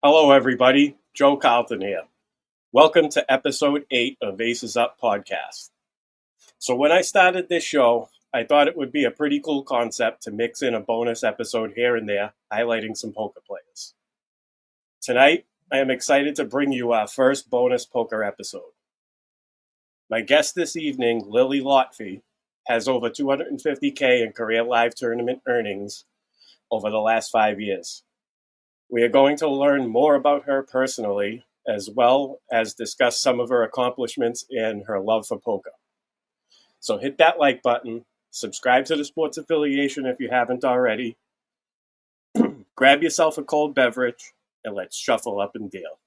Hello, everybody. Joe Carlton here. Welcome to episode 8 of Aces Up podcast. So when I started this show, I thought it would be a pretty cool concept to mix in a bonus episode here and there, highlighting some poker players. Tonight, I am excited to bring you our first bonus poker episode. My guest this evening, Lily Lotfy, has over $250K in career live tournament earnings over the last 5 years. We are going to learn more about her personally, as well as discuss some of her accomplishments and her love for poker. So hit that like button, subscribe to the Sports Affiliation if you haven't already, grab yourself a cold beverage, and let's shuffle up and deal.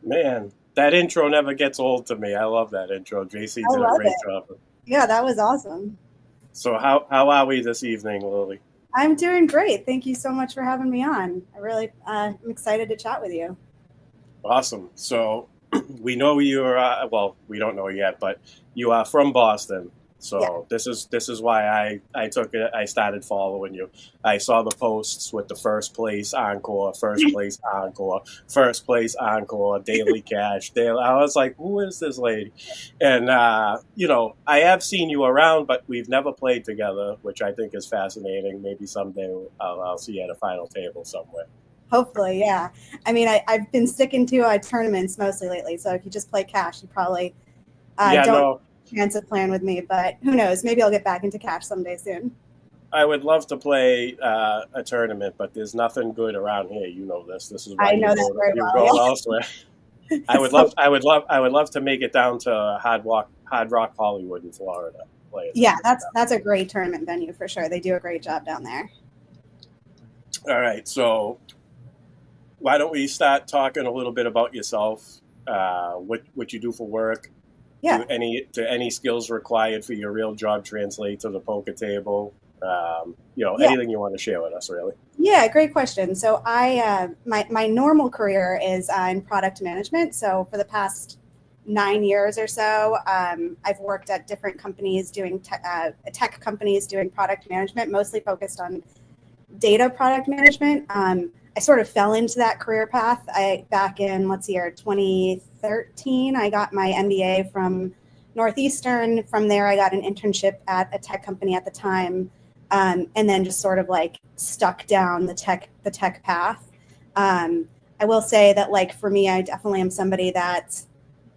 Man, that intro never gets old to me. I love that intro. JC did a great job. Yeah, that was awesome. So how are we this evening, Lily? I'm doing great. Thank you so much for having me on. I'm excited to chat with you. Awesome. So we know you're, we don't know yet, but you are from Boston. So yeah. This is why I started following you. I saw the posts with the first place encore, daily cash. I was like, who is this lady? And, I have seen you around, but we've never played together, which I think is fascinating. Maybe someday I'll see you at a final table somewhere. Hopefully, yeah. I mean, I've been sticking to tournaments mostly lately. So if you just play cash, you probably chance of playing with me, but who knows? Maybe I'll get back into cash someday soon. I would love to play a tournament, but there's nothing good around here. You know this. This is why I know that very well. Go elsewhere. I would love to make it down to Hard Rock Hollywood in Florida. Yeah, that's a great tournament venue for sure. They do a great job down there. All right, so why don't we start talking a little bit about yourself, what you do for work. Yeah. Do any skills required for your real job translate to the poker table? Anything you want to share with us, really. Yeah, great question. So my normal career is in product management. So for the past 9 years or so, I've worked at different companies doing tech companies doing product management, mostly focused on data product management. I sort of fell into that career path. Back in 2013, I got my MBA from Northeastern. From there, I got an internship at a tech company at the time, and then just sort of like stuck down the tech path. I will say that, for me, I definitely am somebody that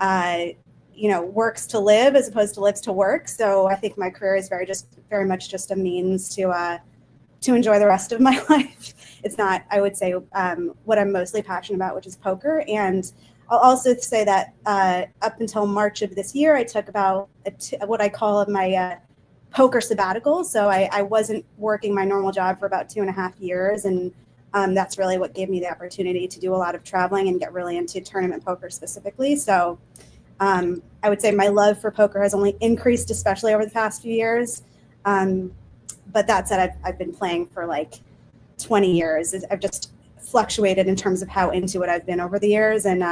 works to live as opposed to lives to work. So I think my career is very much just a means to enjoy the rest of my life. It's not, I would say, what I'm mostly passionate about, which is poker. And I'll also say that up until March of this year, I took about what I call my poker sabbatical. So I wasn't working my normal job for about 2.5 years. And that's really what gave me the opportunity to do a lot of traveling and get really into tournament poker specifically. So I would say my love for poker has only increased, especially over the past few years. But that said, I've been playing for 20 years. I've just fluctuated in terms of how into it I've been over the years. And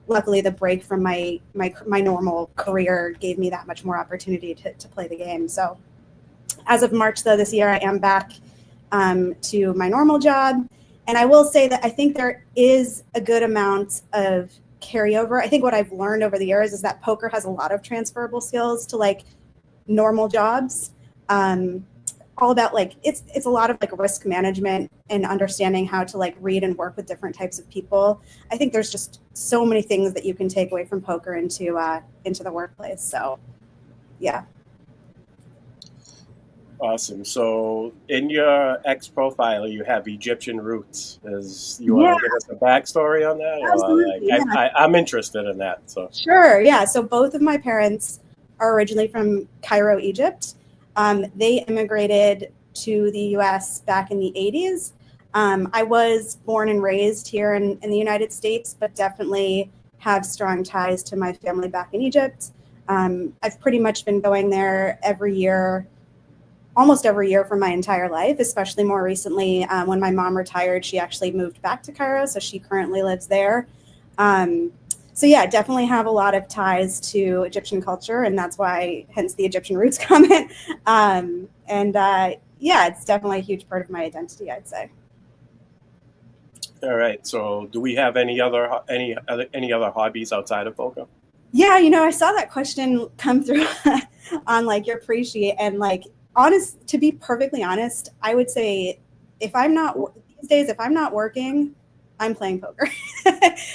luckily, the break from my normal career gave me that much more opportunity to play the game. So as of March, though, this year, I am back to my normal job. And I will say that I think there is a good amount of carryover. I think what I've learned over the years is that poker has a lot of transferable skills to normal jobs. All about it's a lot of risk management and understanding how to read and work with different types of people. I think there's just so many things that you can take away from poker into the workplace. So Yeah. Awesome. So in your X profile, you have Egyptian roots. You Yeah, want to give us a backstory on that? absolutely. Yeah. I'm interested in that. So Sure. Yeah. So both of my parents are originally from Cairo, Egypt. They immigrated to the U.S. back in the 80s. I was born and raised here in the United States, but definitely have strong ties to my family back in Egypt. I've pretty much been going there every year, almost every year for my entire life, especially more recently. When my mom retired, she actually moved back to Cairo, so she currently lives there. Um, so yeah, definitely have a lot of ties to Egyptian culture, and that's why, hence the Egyptian roots comment. Yeah, it's definitely a huge part of my identity, I'd say. all right. So do we have any other hobbies outside of poker? Yeah, I saw that question come through on like your pre-sheet, and like, to be perfectly honest, I would say if I'm not these days, if I'm not working, I'm playing poker.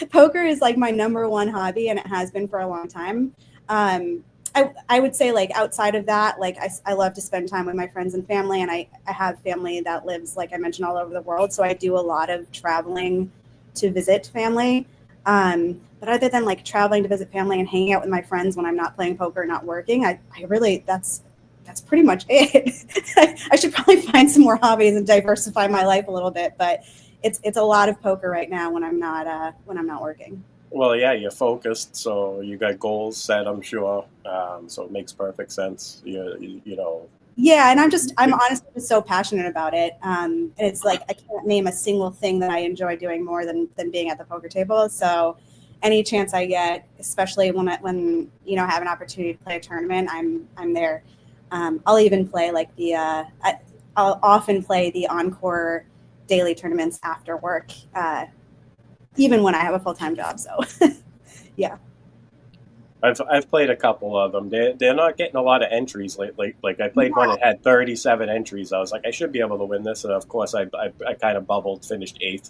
Poker is like my number one hobby, and it has been for a long time. I would say like outside of that, like I love to spend time with my friends and family, and I have family that lives, like I mentioned, all over the world. So I do a lot of traveling to visit family. But other than like traveling to visit family and hanging out with my friends when I'm not playing poker, not working, I really, that's pretty much it. I should probably find some more hobbies and diversify my life a little bit, but it's a lot of poker right now when I'm not working. Well, yeah, you're focused, so you got goals set, I'm sure. So it makes perfect sense. You know. Yeah, and I'm honestly just so passionate about it. And it's like I can't name a single thing that I enjoy doing more than being at the poker table. So any chance I get, especially when I have an opportunity to play a tournament, I'm there. I'll even play like I'll often play the encore daily tournaments after work, even when I have a full-time job. So yeah. I've played a couple of them. They're not getting a lot of entries lately. Like I played one that had 37 entries. I was like, I should be able to win this, and of course, I kind of bubbled, finished 8th.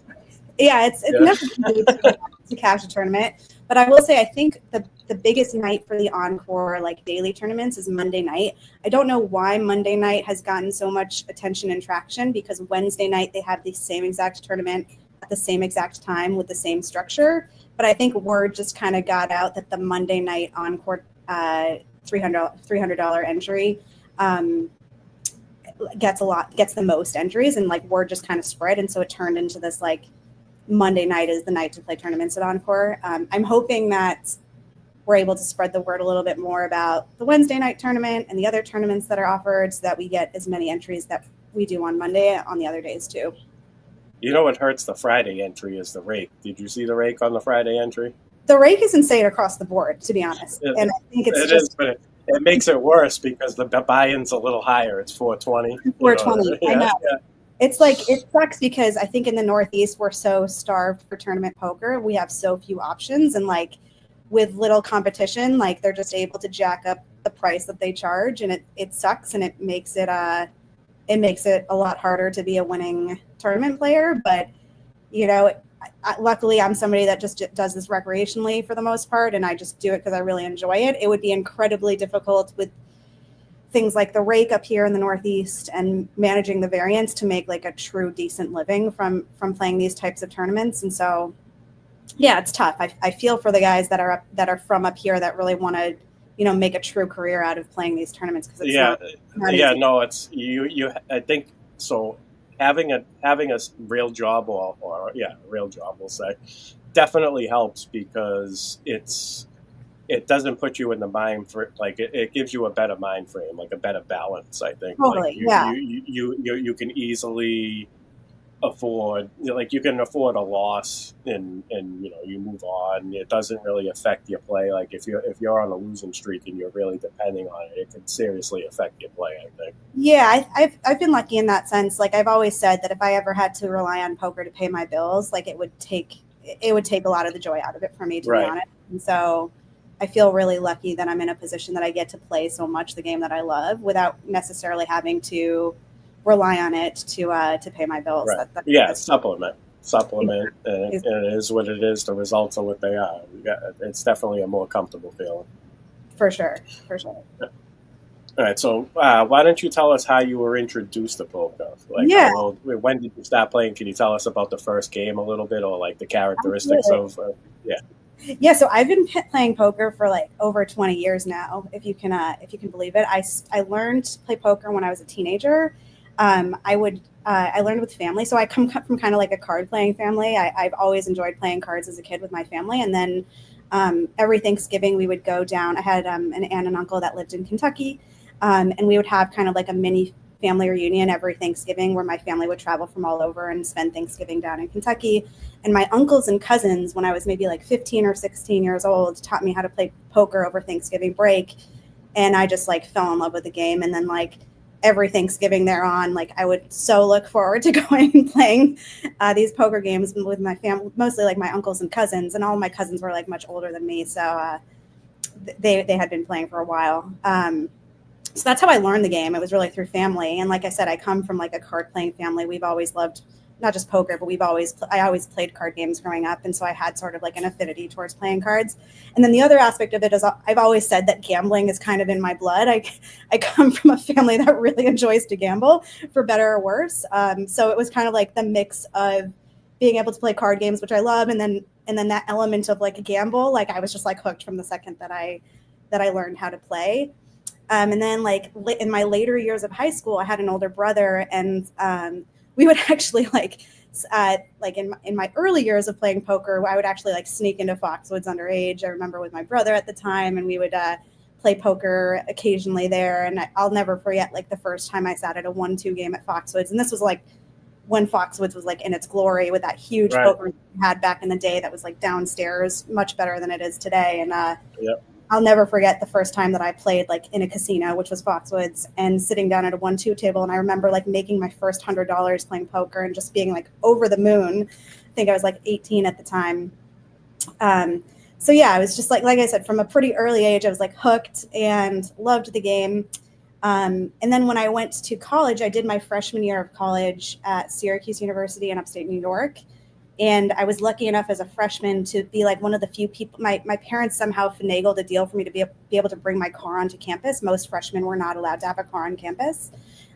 Yeah, it's never easy to cash a tournament. But I will say, I think the biggest night for the encore like daily tournaments is Monday night. I don't know why Monday night has gotten so much attention and traction, because Wednesday night they have the same exact tournament at the same exact time with the same structure. But I think word just kind of got out that the Monday night encore $300 entry gets the most entries, and like word just kind of spread, and so it turned into this like Monday night is the night to play tournaments at Encore. I'm hoping that we're able to spread the word a little bit more about the Wednesday night tournament and the other tournaments that are offered, so that we get as many entries that we do on Monday on the other days too. You know what hurts the Friday entry is the rake. Did you see the rake on the Friday entry? The rake is insane across the board, to be honest. And I think but it makes it worse because the buy-in's a little higher. It's 420. 420. Yeah, I know. Yeah. It's like, it sucks because I think in the Northeast, we're so starved for tournament poker. We have so few options, and like with little competition, like they're just able to jack up the price that they charge, and it sucks, and it makes it a lot harder to be a winning tournament player. But luckily I'm somebody that just does this recreationally for the most part, and I just do it because I really enjoy it. It would be incredibly difficult with things like the rake up here in the Northeast and managing the variance to make like a true decent living from playing these types of tournaments. And so yeah, it's tough. I feel for the guys that are from up here that really want to make a true career out of playing these tournaments, because it's not easy. No, it's you I think so. Having a real job or a real job, we'll say, definitely helps, because it doesn't put you in the mind for like it gives you a better mind frame, like a better balance. I think Totally, you can easily afford, you can afford a loss, and you move on. It doesn't really affect your play. Like if you're on a losing streak and you're really depending on it, it could seriously affect your play, I think. Yeah, I've been lucky in that sense. Like I've always said that if I ever had to rely on poker to pay my bills, like it would take a lot of the joy out of it for me, to be honest. And so I feel really lucky that I'm in a position that I get to play so much the game that I love without necessarily having to rely on it to pay my bills. Right. Supplement, and it is what it is. The results are what they are. It's definitely a more comfortable feeling. For sure. Yeah. All right, so why don't you tell us how you were introduced to poker? Like, Yeah, when did you start playing? Can you tell us about the first game a little bit, or like the characteristics absolutely. of? Yeah. Yeah, so I've been playing poker for like over 20 years now, if you can believe it. I learned to play poker when I was a teenager. I learned with family, so I come from kind of like a card playing family. I've always enjoyed playing cards as a kid with my family, and then every Thanksgiving we would go down. I had an aunt and uncle that lived in Kentucky, and we would have kind of like a mini family reunion every Thanksgiving where my family would travel from all over and spend Thanksgiving down in Kentucky. And my uncles and cousins, when I was maybe like 15 or 16 years old, taught me how to play poker over Thanksgiving break. And I just like fell in love with the game. And then like every Thanksgiving thereon, like I would so look forward to going and playing these poker games with my family, mostly like my uncles and cousins. And all my cousins were like much older than me. So they had been playing for a while. So that's how I learned the game. It was really through family. And like I said, I come from like a card playing family. We've always loved not just poker, but I always played card games growing up. And so I had sort of like an affinity towards playing cards. And then the other aspect of it is I've always said that gambling is kind of in my blood. I come from a family that really enjoys to gamble, for better or worse. So it was kind of like the mix of being able to play card games, which I love. And then that element of like a gamble, like I was just like hooked from the second that I learned how to play. And then like in my later years of high school, I had an older brother, and we would actually like in my early years of playing poker, I would actually like sneak into Foxwoods underage. I remember with my brother at the time, and we would play poker occasionally there. And I'll never forget like the first time I sat at a 1-2 game at Foxwoods. And this was like when Foxwoods was like in its glory with that huge poker we had back in the day that was like downstairs, much better than it is today. And Yep. I'll never forget the first time that I played like in a casino, which was Foxwoods, and sitting down at a 1-2 table. And I remember like making my first $100 playing poker and just being like over the moon. I think I was like 18 at the time. So yeah, I was just like I said, from a pretty early age, I was like hooked and loved the game. And then when I went to college, I did my freshman year of college at Syracuse University in upstate New York. And I was lucky enough as a freshman to be like one of the few people. My parents somehow finagled a deal for me to be able to bring my car onto campus. Most freshmen were not allowed to have a car on campus.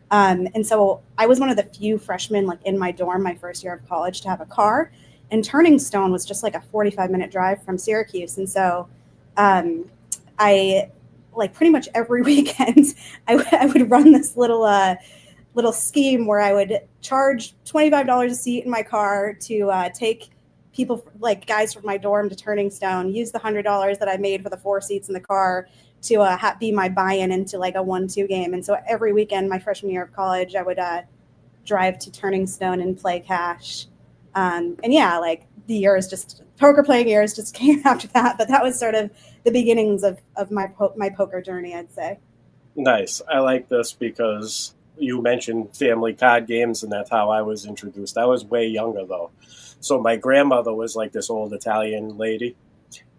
And so I was one of the few freshmen like in my dorm my first year of college to have a car. And Turning Stone was just like a 45-minute drive from Syracuse. And so I like pretty much every weekend I would run this little scheme where I would charge $25 a seat in my car to take people, like guys from my dorm, to Turning Stone, use the $100 that I made for the 4 seats in the car to be my buy-in into like a 1-2 game. And so every weekend, my freshman year of college, I would drive to Turning Stone and play cash. And yeah, like the years, just poker playing years just came after that. But that was sort of the beginnings of my poker journey, I'd say. Nice. I like this because you mentioned family card games, and that's how I was introduced. I was way younger though. So my grandmother was like this old Italian lady,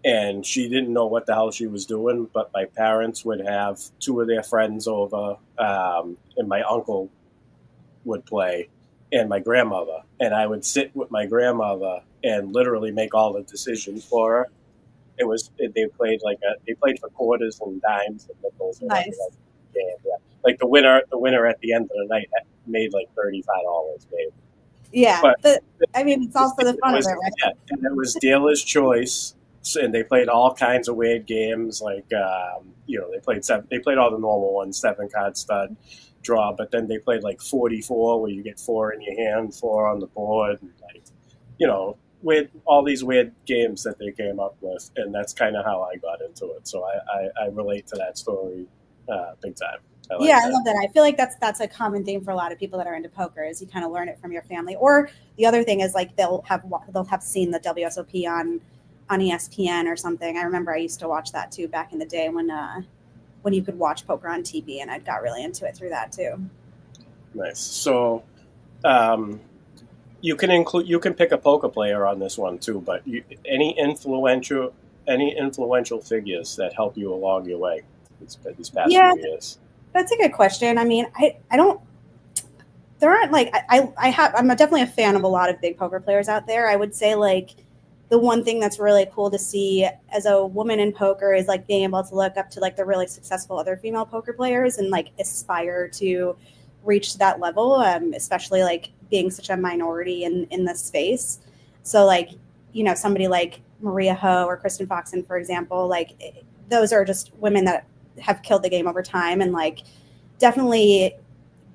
and she didn't know what the hell she was doing, but my parents would have 2 of their friends over, and my uncle would play, and my grandmother. And I would sit with my grandmother and literally make all the decisions for her. They played for quarters and dimes and nickels or whatever. Nice. Yeah. Like the winner at the end of the night made like $35 maybe. Yeah, But I mean, it's all for the fun of it, right? yeah, and it was dealer's choice, and they played all kinds of weird games. Like they played all the normal ones, 7-card stud, draw. But then they played like 44, where you get 4 in your hand, 4 on the board, and like with all these weird games that they came up with, and that's kind of how I got into it. So I relate to that story big time. I love that. I feel like that's a common theme for a lot of people that are into poker, is you kind of learn it from your family. Or the other thing is like they'll have seen the WSOP on ESPN or something. I remember I used to watch that too back in the day when you could watch poker on TV, and I got really into it through that too. Nice. So you can pick a poker player on this one too, but any influential figures that help you along your way these past few years? That's a good question. I mean, I don't. There aren't like I'm definitely a fan of a lot of big poker players out there. I would say like the one thing that's really cool to see as a woman in poker is like being able to look up to like the really successful other female poker players and like aspire to reach that level, especially like being such a minority in this space. So like, somebody like Maria Ho or Kristen Foxen, for example, like those are just women that have killed the game over time and like definitely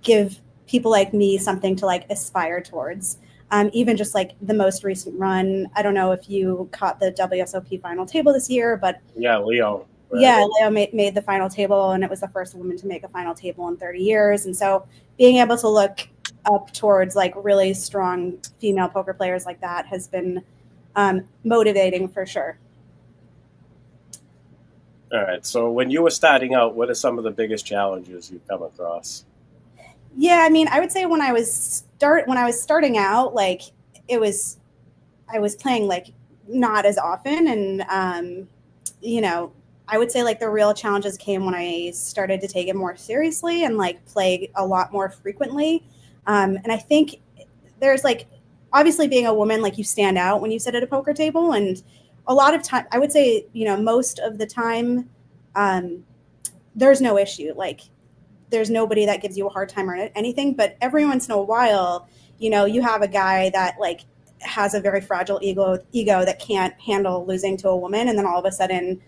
give people like me something to like aspire towards. Even just like the most recent run, I don't know if you caught the WSOP final table this year, but yeah, Leo. Right? Yeah, Leo made the final table, and it was the first woman to make a final table in 30 years. And so being able to look up towards like really strong female poker players like that has been motivating for sure. All right. So when you were starting out, what are some of the biggest challenges you've come across? Yeah, I mean, I would say when I was starting out, like I was playing like not as often, and I would say like the real challenges came when I started to take it more seriously and like play a lot more frequently. And I think there's like obviously being a woman, like you stand out when you sit at a poker table, and a lot of time I would say most of the time there's no issue. Like there's nobody that gives you a hard time or anything, but every once in a while, you have a guy that like has a very fragile ego that can't handle losing to a woman. And then all of a sudden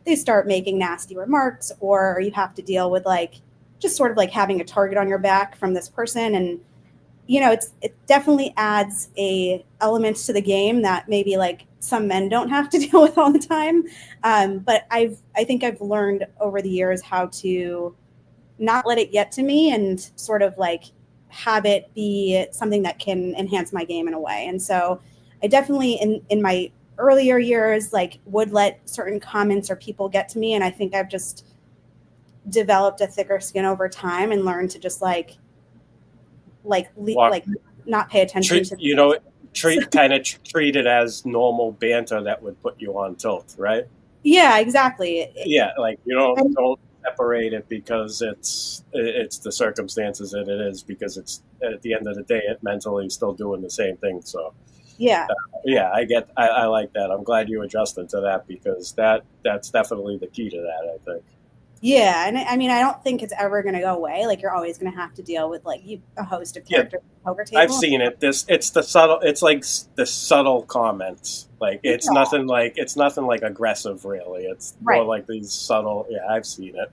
they start making nasty remarks, or you have to deal with like, just sort of like having a target on your back from this person. And, it definitely adds a element to the game that maybe like some men don't have to deal with all the time. But I think I've learned over the years how to not let it get to me and sort of like have it be something that can enhance my game in a way. And so I definitely in my earlier years, like would let certain comments or people get to me. And I think I've just developed a thicker skin over time and learned to just like not pay attention to treat it as normal banter that would put you on tilt, right? Yeah, exactly. Yeah, like you don't separate it because it's the circumstances that it is, because it's at the end of the day it mentally still doing the same thing. So yeah, I like that. I'm glad you adjusted to that, because that's definitely the key to that, I think. Yeah, and I mean, I don't think it's ever going to go away. Like you're always going to have to deal with like a host of characters at the poker table. I've seen it. It's like the subtle comments. Like it's nothing like aggressive, really. It's more like these subtle. Yeah, I've seen it.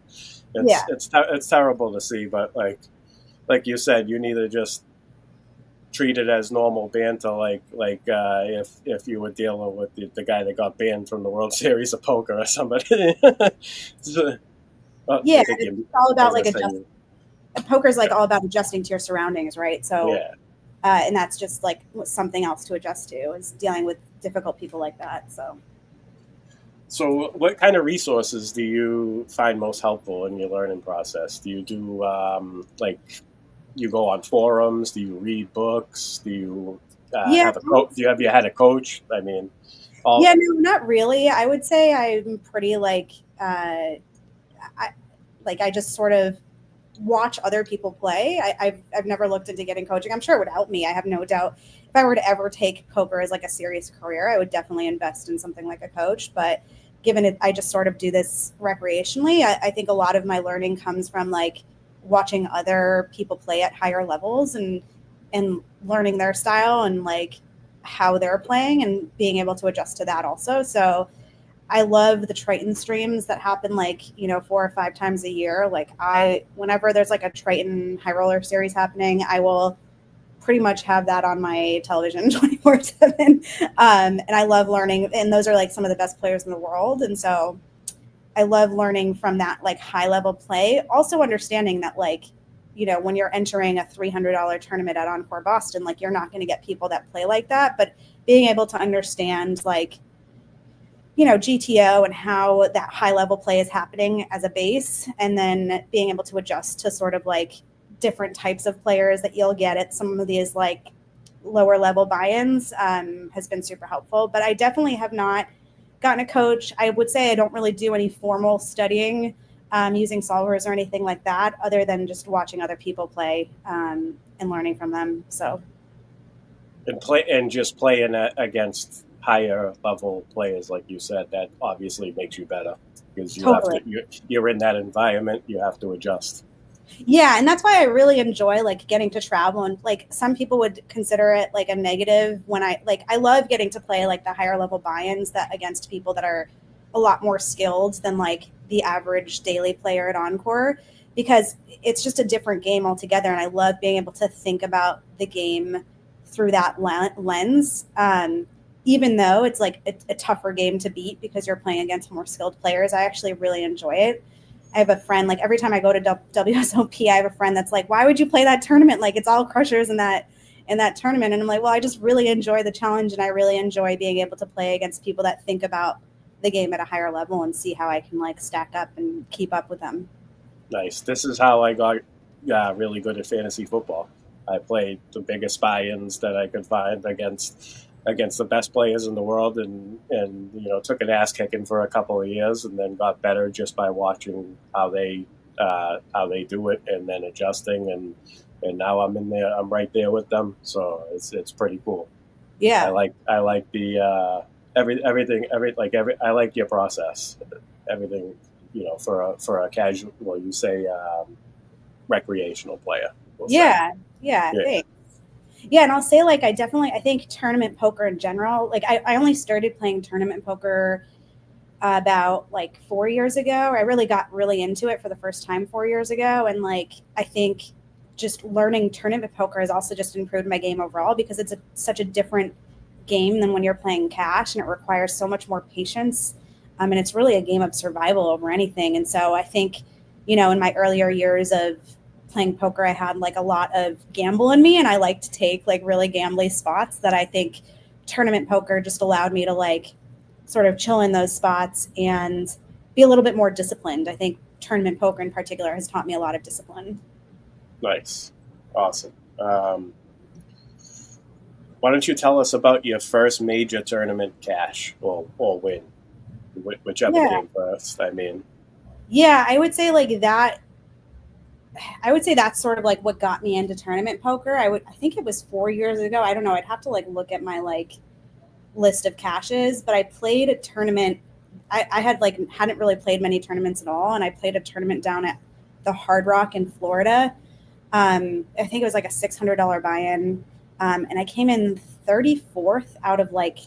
It's terrible to see, but like you said, you need to just treat it as normal banter. If you were dealing with the guy that got banned from the World Series of Poker or somebody. It's all about like adjusting. Poker's like all about adjusting to your surroundings, right? So, and that's just like something else to adjust to, is dealing with difficult people like that. So what kind of resources do you find most helpful in your learning process? Do you do you go on forums? Do you read books? Do you have a coach? Have you had a coach? I mean, no, not really. I would say I'm pretty I just sort of watch other people play. I've never looked into getting coaching. I'm sure it would help me. I have no doubt. If I were to ever take poker as like a serious career, I would definitely invest in something like a coach. But given it, I just sort of do this recreationally. I think a lot of my learning comes from like watching other people play at higher levels and learning their style and like how they're playing and being able to adjust to that also. So I love the Triton streams that happen 4 or 5 times a year. Like whenever there's like a Triton high roller series happening, I will pretty much have that on my television 24/7. And I love learning, and those are like some of the best players in the world. And so I love learning from that like high level play. Also understanding that when you're entering a $300 tournament at Encore Boston, like you're not going to get people that play like that, but being able to understand GTO and how that high level play is happening as a base, and then being able to adjust to sort of like different types of players that you'll get at some of these like lower level buy-ins has been super helpful. But I definitely have not gotten a coach. I would say I don't really do any formal studying using solvers or anything like that, other than just watching other people play and learning from them. So and just playing against higher level players, like you said, that obviously makes you better because Totally. you're in that environment. You have to adjust. Yeah, and that's why I really enjoy like getting to travel, and like some people would consider it like a negative when I love getting to play like the higher level buy-ins that against people that are a lot more skilled than like the average daily player at Encore, because it's just a different game altogether, and I love being able to think about the game through that lens. Even though it's like a tougher game to beat because you're playing against more skilled players, I actually really enjoy it. I have a friend, like every time I go to WSOP, I have a friend that's like, why would you play that tournament? Like it's all crushers in that tournament. And I'm like, well, I just really enjoy the challenge, and I really enjoy being able to play against people that think about the game at a higher level and see how I can like stack up and keep up with them. Nice. This is how I got really good at fantasy football. I played the biggest buy-ins that I could find against the best players in the world, and took an ass kicking for a couple of years, and then got better just by watching how they do it, and then adjusting, and now I'm right there with them, so it's pretty cool. Yeah. I like the everything I like your process, everything, for a casual, well, you say recreational player. We'll yeah. say. Yeah. Yeah. Thanks. Yeah, and I'll say like I think tournament poker in general, like I only started playing tournament poker about like 4 years ago. I really got really into it for the first time 4 years ago, and like I think just learning tournament poker has also just improved my game overall, because it's such a different game than when you're playing cash, and it requires so much more patience, and it's really a game of survival over anything. And so I think, in my earlier years of playing poker, I had like a lot of gamble in me, and I like to take like really gambly spots that I think tournament poker just allowed me to like sort of chill in those spots and be a little bit more disciplined. I think tournament poker in particular has taught me a lot of discipline. Nice. Awesome. Why don't you tell us about your first major tournament cash or win, whichever came first? I mean, yeah, I would say like that. I would say that's sort of like what got me into tournament poker. I think it was 4 years ago. I don't know. I'd have to like look at my like list of caches, but I played a tournament. I had like hadn't really played many tournaments at all, and I played a tournament down at the Hard Rock in Florida. I think it was like a $600 buy-in, and I came in 34th out of like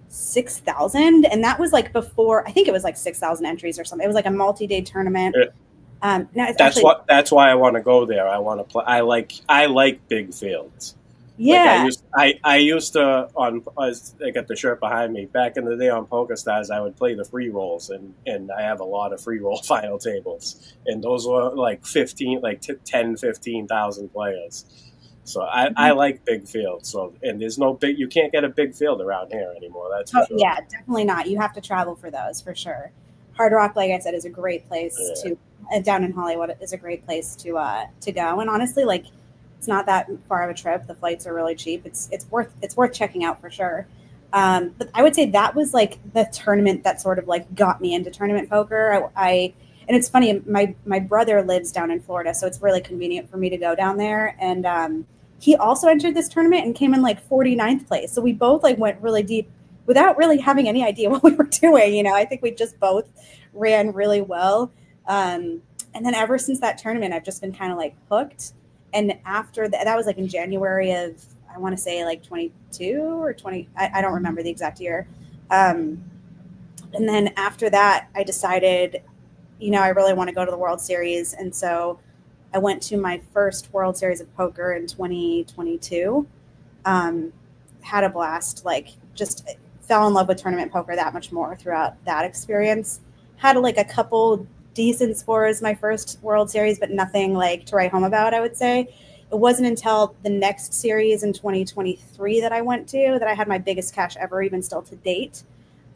6,000, and that was like before. I think it was like 6,000 entries or something. It was like a multi-day tournament. No, that's why I want to go there. I want to play. I like big fields. Yeah. Like I used to I got the shirt behind me. Back in the day on PokerStars, I would play the free rolls, and I have a lot of free roll final tables, and those were like 15,000 players. So I like big fields. So, and there's no big, you can't get a big field around here anymore. That's for sure. Yeah, definitely not. You have to travel for those for sure. Hard Rock, like I said, is a great place to down in Hollywood is a great place to go. And honestly, like it's not that far of a trip. The flights are really cheap. It's worth checking out for sure. But I would say that was like the tournament that sort of like got me into tournament poker. And it's funny, my brother lives down in Florida, so it's really convenient for me to go down there. And he also entered this tournament and came in like 49th place. So we both like went really deep without really having any idea what we were doing. I think we just both ran really well. And then ever since that tournament, I've just been kind of like hooked. And after that was like in January of, I want to say like 22 or 20. I don't remember the exact year. And then after that, I decided, I really want to go to the World Series. And so I went to my first World Series of Poker in 2022. Had a blast, like just fell in love with tournament poker that much more throughout that experience. Had like a couple decent scores my first World Series, but nothing like to write home about, I would say. It wasn't until the next series in 2023 that I went to that I had my biggest cash ever, even still to date.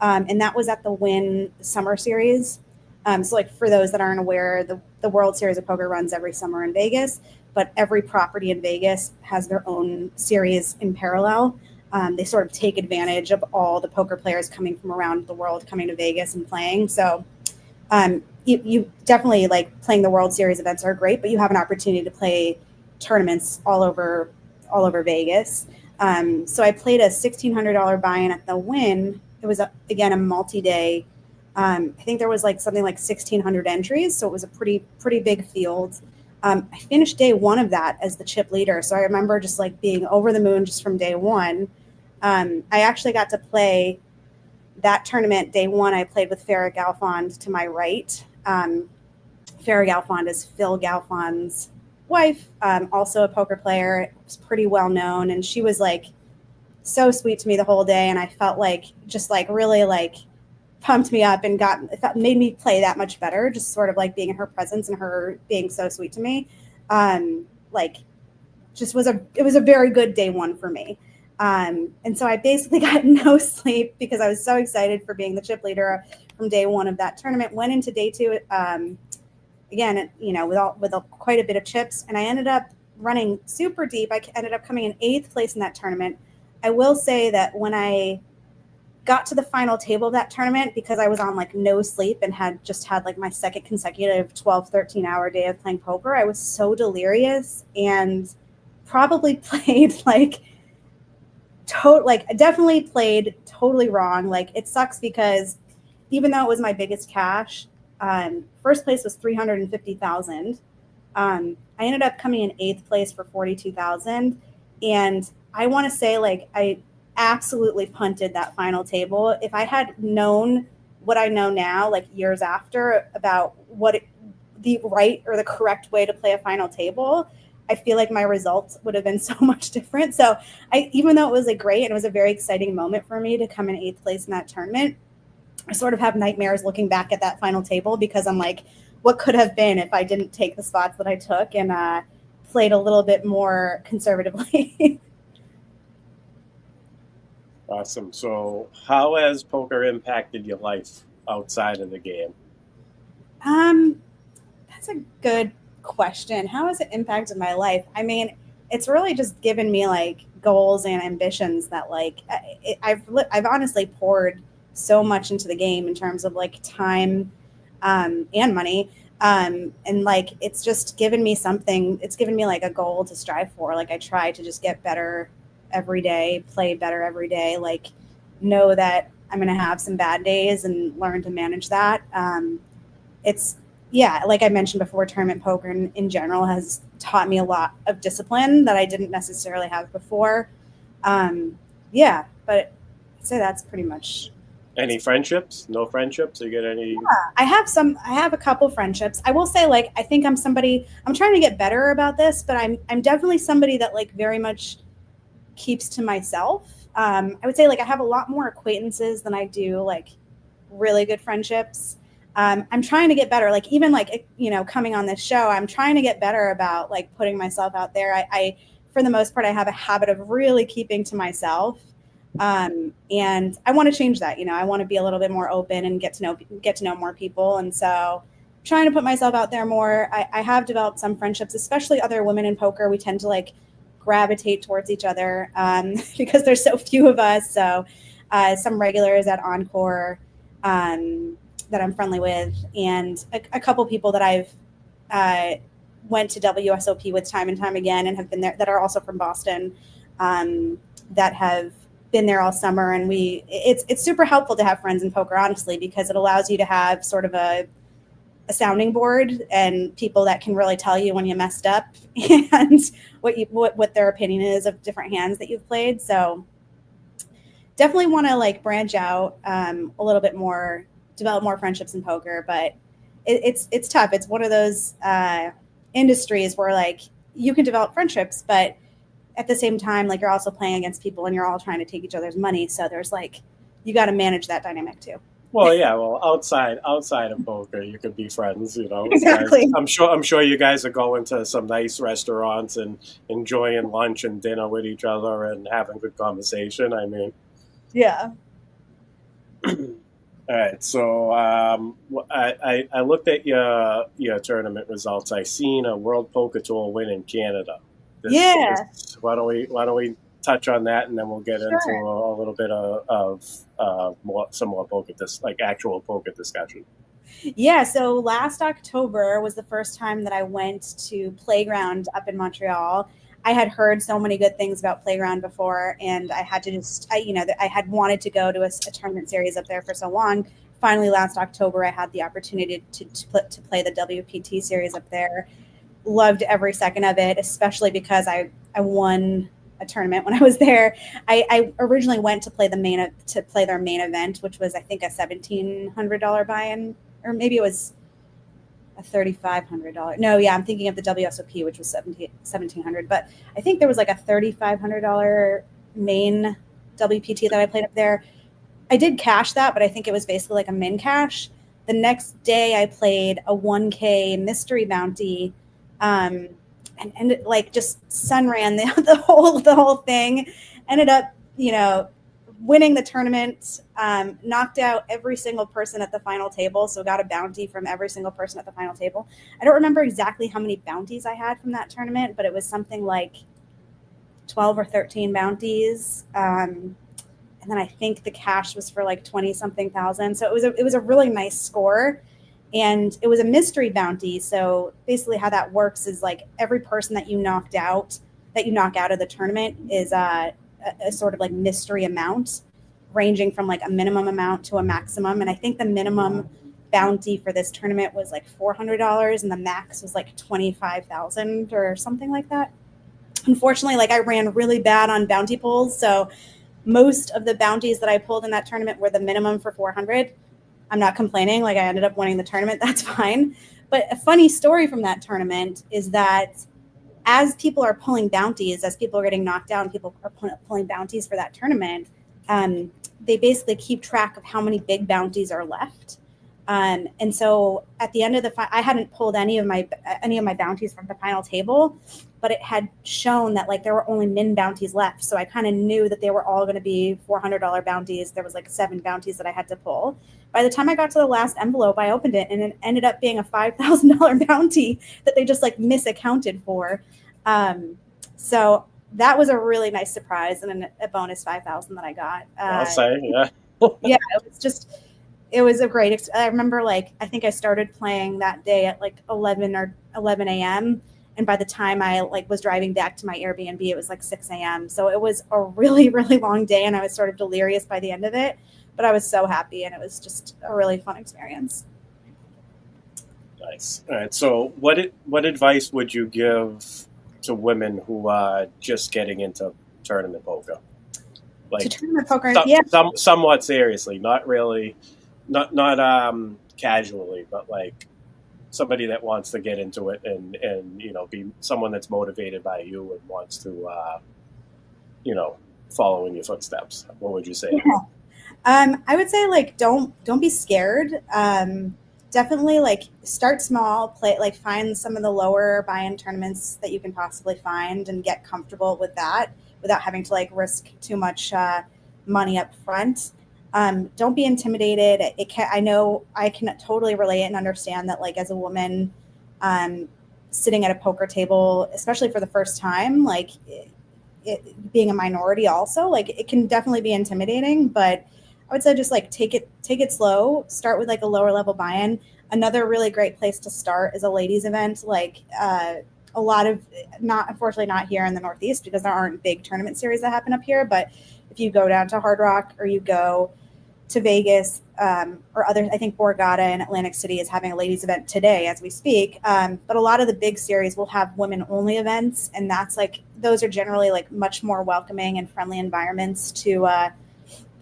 And that was at the Wynn Summer Series. So like for those that aren't aware, the World Series of Poker runs every summer in Vegas, but every property in Vegas has their own series in parallel. They sort of take advantage of all the poker players coming from around the world coming to Vegas and playing. So you definitely like playing the World Series events are great, but you have an opportunity to play tournaments all over Vegas. So I played a $1,600 buy-in at the Win. It was, again, a multi-day. I think there was like something like 1,600 entries, so it was a pretty big field. I finished day one of that as the chip leader, so I remember just like being over the moon just from day one. I actually got to play that tournament day one. I played with Farrah Galfond to my right. Farrah Galfond is Phil Galfond's wife, also a poker player. It was pretty well known, and she was like so sweet to me the whole day, and I felt like just like really like pumped me up and made me play that much better, just sort of like being in her presence and her being so sweet to me. Like just it was a very good day one for me. And so I basically got no sleep because I was so excited for being the chip leader from day one of that tournament. Went into day two, again, with quite a bit of chips, and I ended up running super deep. I ended up coming in 8th place in that tournament. I will say that when I got to the final table of that tournament, because I was on like no sleep and had just had like my second consecutive 12-13 hour day of playing poker, I was so delirious and probably played definitely played totally wrong. Like, it sucks because even though it was my biggest cash, first place was 350,000. I ended up coming in 8th place for 42,000, and I want to say like I absolutely punted that final table. If I had known what I know now, like years after, about the right or the correct way to play a final table, I feel like my results would have been so much different. So even though it was great and it was a very exciting moment for me to come in 8th place in that tournament, I sort of have nightmares looking back at that final table because I'm like, what could have been if I didn't take the spots that I took and played a little bit more conservatively. Awesome. So how has poker impacted your life outside of the game? That's a good question. How has it impacted my life? I mean, it's really just given me like goals and ambitions that like I've honestly poured so much into the game in terms of like time and money. And like it's just given me something. It's given me like a goal to strive for. Like I try to just get better every day, play better every day, like know that I'm going to have some bad days and learn to manage that. It's, yeah, like I mentioned before, tournament poker in general has taught me a lot of discipline that I didn't necessarily have before. Yeah, but I'd say that's pretty much. Any friendships? No friendships? You get any? Yeah, I have a couple friendships. I will say, like, I think I'm trying to get better about this, but I'm definitely somebody that like very much keeps to myself. I would say like I have a lot more acquaintances than I do like really good friendships. I'm trying to get better. Like even like, coming on this show, I'm trying to get better about like putting myself out there. I for the most part, I have a habit of really keeping to myself. And I want to change that. I want to be a little bit more open and get to know more people. And so trying to put myself out there more. I have developed some friendships, especially other women in poker. We tend to like gravitate towards each other because there's so few of us. So some regulars at Encore that I'm friendly with, and a couple people that I've went to WSOP with time and time again and have been there, that are also from Boston, that have been there all summer. And it's super helpful to have friends in poker, honestly, because it allows you to have sort of a sounding board and people that can really tell you when you messed up and what their opinion is of different hands that you've played. So definitely want to like branch out a little bit more, develop more friendships in poker, but it's tough. It's one of those industries where like you can develop friendships, but at the same time, like you're also playing against people and you're all trying to take each other's money. So there's like, you got to manage that dynamic too. Well, yeah. Well, outside of poker, you could be friends. Exactly. I'm sure you guys are going to some nice restaurants and enjoying lunch and dinner with each other and having good conversation. I mean, yeah. All right. So I looked at your tournament results. I seen a World Poker Tour win in Canada. Why don't we touch on that, and then we'll get into a little bit of some more poker, actual poker discussion. Yeah. So last October was the first time that I went to Playground up in Montreal. I had heard so many good things about Playground before, and I had to I had wanted to go to a tournament series up there for so long. Finally, last October, I had the opportunity to play the WPT series up there. Loved every second of it, especially because I won a tournament when I was there. I originally went to play their main event, which was I think a $1,700 buy-in, or maybe it was a $3,500. No, yeah, I'm thinking of the WSOP, which was $1,700. But I think there was like a $3,500 main WPT that I played up there. I did cash that, but I think it was basically like a min cash. The next day, I played a 1K mystery bounty, and like just sun ran the whole thing. Ended up, winning the tournament, knocked out every single person at the final table, so got a bounty from every single person at the final table. I don't remember exactly how many bounties I had from that tournament, but it was something like 12 or 13 bounties. And then I think the cash was for like 20 something thousand. So it was a really nice score. And it was a mystery bounty. So basically how that works is like every person that you knock out of the tournament is a sort of like mystery amount, ranging from like a minimum amount to a maximum. And I think the minimum bounty for this tournament was like $400 and the max was like 25,000 or something like that. Unfortunately, like I ran really bad on bounty pulls. So most of the bounties that I pulled in that tournament were the minimum for 400. I'm not complaining. Like I ended up winning the tournament. That's fine. But a funny story from that tournament is that as people are pulling bounties, as people are getting knocked down, people are pulling bounties for that tournament. They basically keep track of how many big bounties are left. And so at the end of I hadn't pulled any of my bounties from the final table, but it had shown that like there were only min bounties left. So I kind of knew that they were all going to be $400 bounties. There was like 7 bounties that I had to pull. By the time I got to the last envelope, I opened it and it ended up being a $5,000 bounty that they just like misaccounted for. So that was a really nice surprise and a bonus 5,000 that I got. I'll say, yeah. Yeah, it was a great, I remember like, I think I started playing that day at like 11 a.m. And by the time I like was driving back to my Airbnb, it was like 6 a.m. So it was a really, really long day and I was sort of delirious by the end of it, but I was so happy and it was just a really fun experience. Nice. All right. So what advice would you give to women who are just getting into tournament poker? Like to tournament poker, somewhat seriously, not really, not casually, but like somebody that wants to get into it and be someone that's motivated by you and wants to follow in your footsteps. What would you say? Yeah. I would say like don't be scared. Definitely like start small, play like find some of the lower buy-in tournaments that you can possibly find and get comfortable with that without having to like risk too much money up front. Don't be intimidated. I know I can totally relate and understand that like as a woman sitting at a poker table, especially for the first time, like it being a minority also, like it can definitely be intimidating, but I would say just like take it slow, start with like a lower level buy-in. Another really great place to start is a ladies event. Like a lot of unfortunately not here in the Northeast because there aren't big tournament series that happen up here. But if you go down to Hard Rock or you go to Vegas or other, I think Borgata in Atlantic City is having a ladies event today as we speak. But a lot of the big series will have women only events. And those are generally like much more welcoming and friendly environments to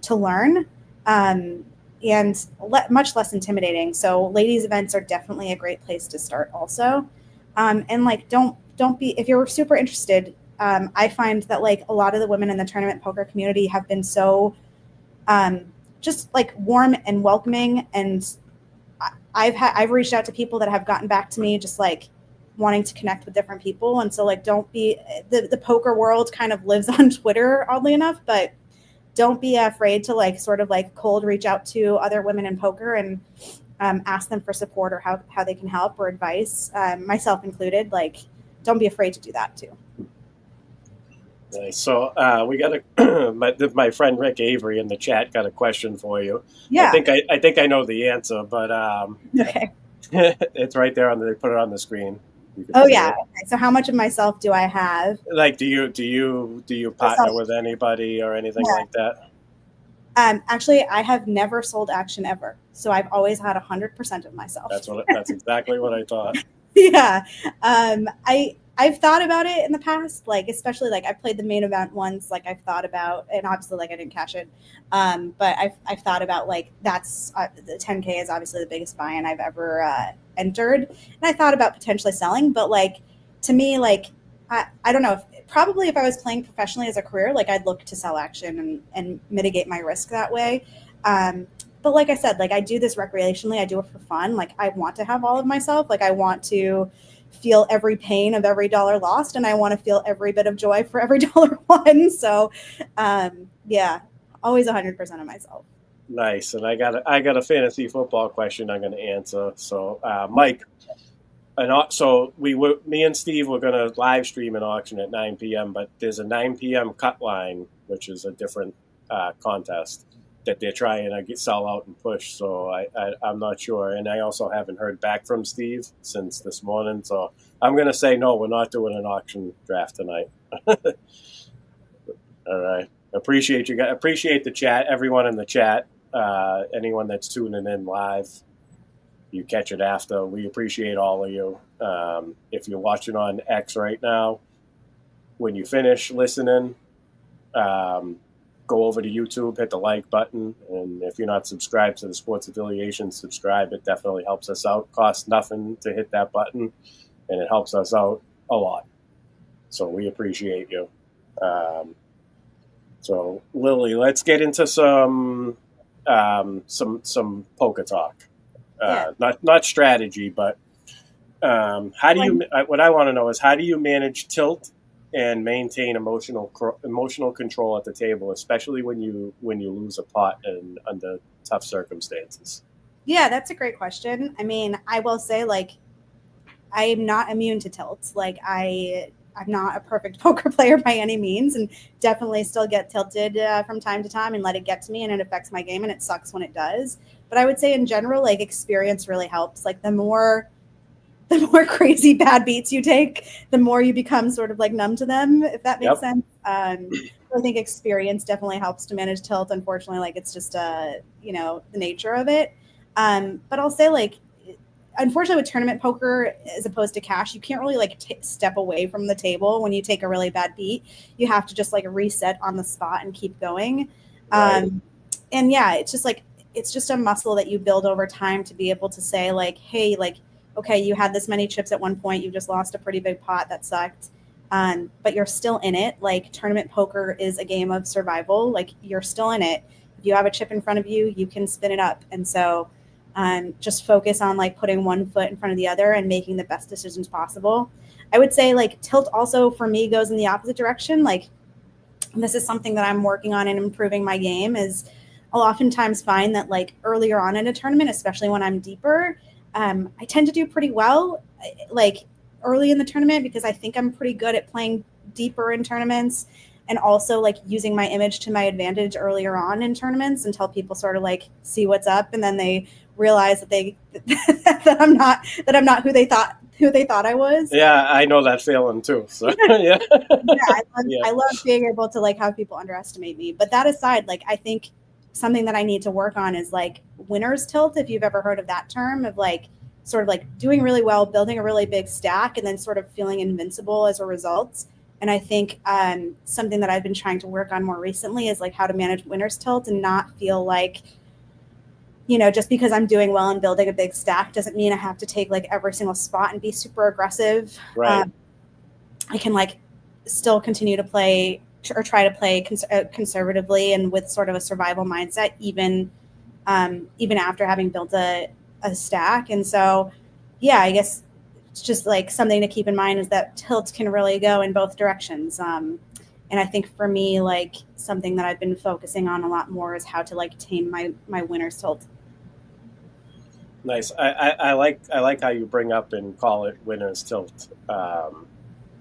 learn. And much less intimidating. So ladies events are definitely a great place to start also. And like, don't be, if you're super interested, I find that like a lot of the women in the tournament poker community have been so just like warm and welcoming. And I've reached out to people that have gotten back to me just like wanting to connect with different people. And so like, don't be, the poker world kind of lives on Twitter, oddly enough, but don't be afraid to like sort of like cold reach out to other women in poker and ask them for support or how they can help or advice, myself included. Like, don't be afraid to do that too. Nice. So we got my friend Rick Avery in the chat got a question for you. Yeah. I think I know the answer, but okay. It's right there they put it on the screen. You could Oh say yeah. it. Okay. So how much of myself do I have? Like, do you partner with anybody or anything Yeah. like that? Actually, I have never sold action ever. So I've always had 100% of myself. That's exactly what I thought. Yeah. I've thought about it in the past, like especially like I played the main event once. Like I've thought about, and obviously like I didn't cash it, but I've thought about like that's the 10K is obviously the biggest buy-in I've ever entered, and I thought about potentially selling, but like to me like I don't know if probably if I was playing professionally as a career, like I'd look to sell action and mitigate my risk that way. But like I said, like I do this recreationally. I do it for fun. Like I want to have all of myself. Like I want to feel every pain of every dollar lost, and I want to feel every bit of joy for every dollar won. So, yeah, always 100% of myself. Nice. And I got a fantasy football question I'm going to answer. So, Mike, so me and Steve were going to live stream an auction at 9 p.m., but there's a 9 p.m. cut line, which is a different contest that they're trying to sell out and push. So I'm not sure. And I also haven't heard back from Steve since this morning. So I'm going to say, no, we're not doing an auction draft tonight. All right. Appreciate you guys. Appreciate the chat. Everyone in the chat. Anyone that's tuning in live. You catch it after. We appreciate all of you. If you're watching on X right now, when you finish listening, go over to YouTube, hit the like button, and if you're not subscribed to the Sports Affiliation, subscribe. It definitely helps us out. Costs nothing to hit that button, and it helps us out a lot. So we appreciate you. So Lily, let's get into some poker talk. Yeah. Not strategy, but how do you? What I want to know is how do you manage tilt and maintain emotional control at the table, especially when you lose a pot and under tough circumstances? Yeah, that's a great question. I mean, I will say like I'm not immune to tilts. Like I'm not a perfect poker player by any means, and definitely still get tilted from time to time and let it get to me, and it affects my game, and it sucks when it does. But I would say in general, like experience really helps. Like the more crazy bad beats you take, the more you become sort of like numb to them, if that makes sense. I think experience definitely helps to manage tilt. Unfortunately, like it's just the nature of it. But I'll say like, unfortunately with tournament poker as opposed to cash, you can't really like step away from the table when you take a really bad beat. You have to just like reset on the spot and keep going. Right. And yeah, it's just a muscle that you build over time to be able to say like, hey, like, okay, you had this many chips at one point, you just lost a pretty big pot, that sucked. But you're still in it. Like tournament poker is a game of survival. Like you're still in it. If you have a chip in front of you, you can spin it up. And so just focus on like putting one foot in front of the other and making the best decisions possible. I would say like tilt also for me goes in the opposite direction. Like this is something that I'm working on and improving my game is I'll oftentimes find that like earlier on in a tournament, especially when I'm deeper, I tend to do pretty well like early in the tournament because I think I'm pretty good at playing deeper in tournaments and also like using my image to my advantage earlier on in tournaments until people sort of like see what's up and then they realize that that I'm not who they thought I was. Yeah, I know that feeling too. So yeah. I love being able to like have people underestimate me. But that aside, like I think something that I need to work on is like winner's tilt, if you've ever heard of that term, of like sort of like doing really well, building a really big stack, and then sort of feeling invincible as a result. And I think something that I've been trying to work on more recently is like how to manage winner's tilt and not feel like, just because I'm doing well and building a big stack doesn't mean I have to take like every single spot and be super aggressive. Right. I can like still continue to play or try to play conservatively and with sort of a survival mindset, even after having built a stack. And so, yeah, I guess it's just like something to keep in mind is that tilt can really go in both directions. And I think for me, like something that I've been focusing on a lot more is how to like tame my winner's tilt. Nice. I like how you bring up and call it winner's tilt.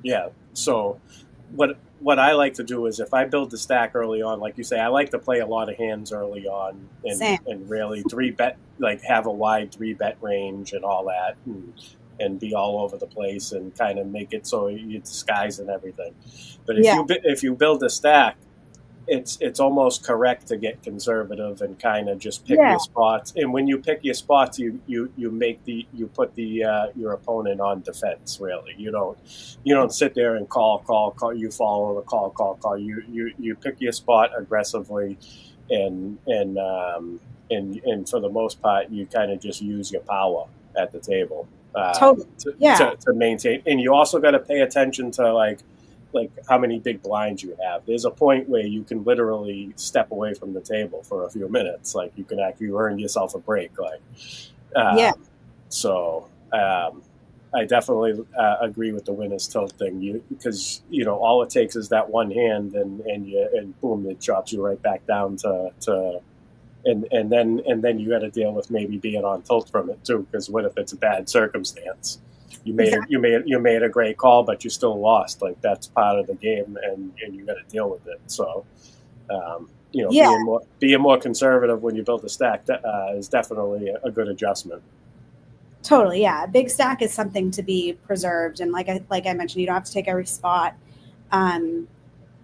Yeah. So what I like to do is if I build the stack early on, like you say, I like to play a lot of hands early on and really 3-bet, like have a wide 3-bet range and all that. And and be all over the place and kind of make it so you disguise and everything. But Yeah. if you build a stack, it's almost correct to get conservative and kind of just pick Yeah. your spots. And when you pick your spots, you put the your opponent on defense. Really, you don't sit there and call. You follow the call. You pick your spot aggressively, and for the most part, you kind of just use your power at the table Totally. to maintain. And you also got to pay attention to like how many big blinds you have. There's a point where you can literally step away from the table for a few minutes. Like you can actually earn yourself a break. So I definitely agree with the winner's tilt thing. Because all it takes is that one hand, and boom, it drops you right back down to and then you got to deal with maybe being on tilt from it too. Because what if it's a bad circumstance? You made a great call, but you still lost. Like that's part of the game, and you got to deal with it. So, being more conservative when you build a stack is definitely a good adjustment. Totally, yeah. A big stack is something to be preserved, and like I mentioned, you don't have to take every spot. And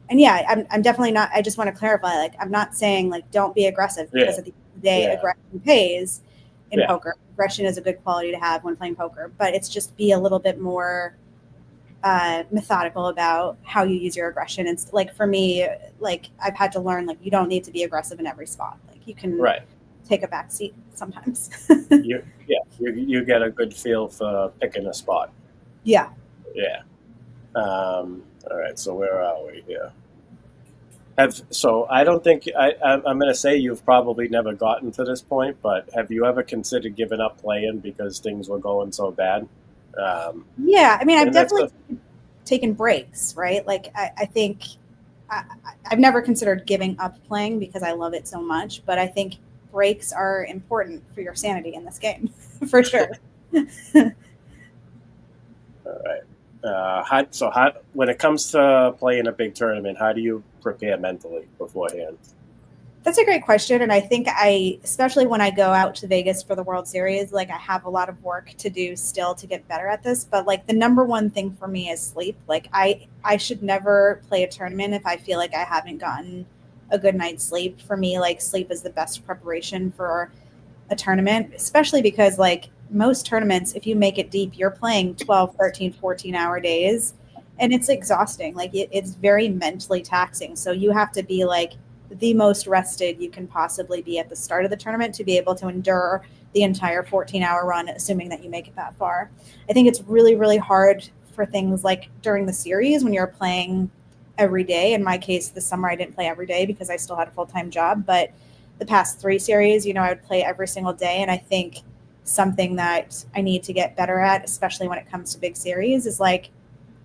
yeah, I'm definitely not. I just want to clarify. Like, I'm not saying like don't be aggressive because at the end of the day, aggression pays in poker. Aggression is a good quality to have when playing poker, but it's just be a little bit more methodical about how you use your aggression. And like for me, like I've had to learn like you don't need to be aggressive in every spot. Like you can take a back seat sometimes. You get a good feel for picking a spot. Yeah. All right. So where are we here? So I don't think I'm going to say you've probably never gotten to this point, but have you ever considered giving up playing because things were going so bad? Yeah, I mean, I've definitely taken breaks, right? Like I think I've never considered giving up playing because I love it so much, but I think breaks are important for your sanity in this game, for sure. All right. When it comes to playing a big tournament, how do you prepare mentally beforehand? That's a great question. And I think especially when I go out to Vegas for the World Series, like I have a lot of work to do still to get better at this. But like the number one thing for me is sleep. Like I should never play a tournament if I feel like I haven't gotten a good night's sleep. For me, like sleep is the best preparation for a tournament, especially because like most tournaments, if you make it deep, you're playing 12, 13, 14-hour days. And it's exhausting. Like it's very mentally taxing. So you have to be like the most rested you can possibly be at the start of the tournament to be able to endure the entire 14-hour run, assuming that you make it that far. I think it's really, really hard for things like during the series when you're playing every day. In my case, this summer I didn't play every day because I still had a full-time job, but the past 3 series, I would play every single day. And I think something that I need to get better at, especially when it comes to big series, is like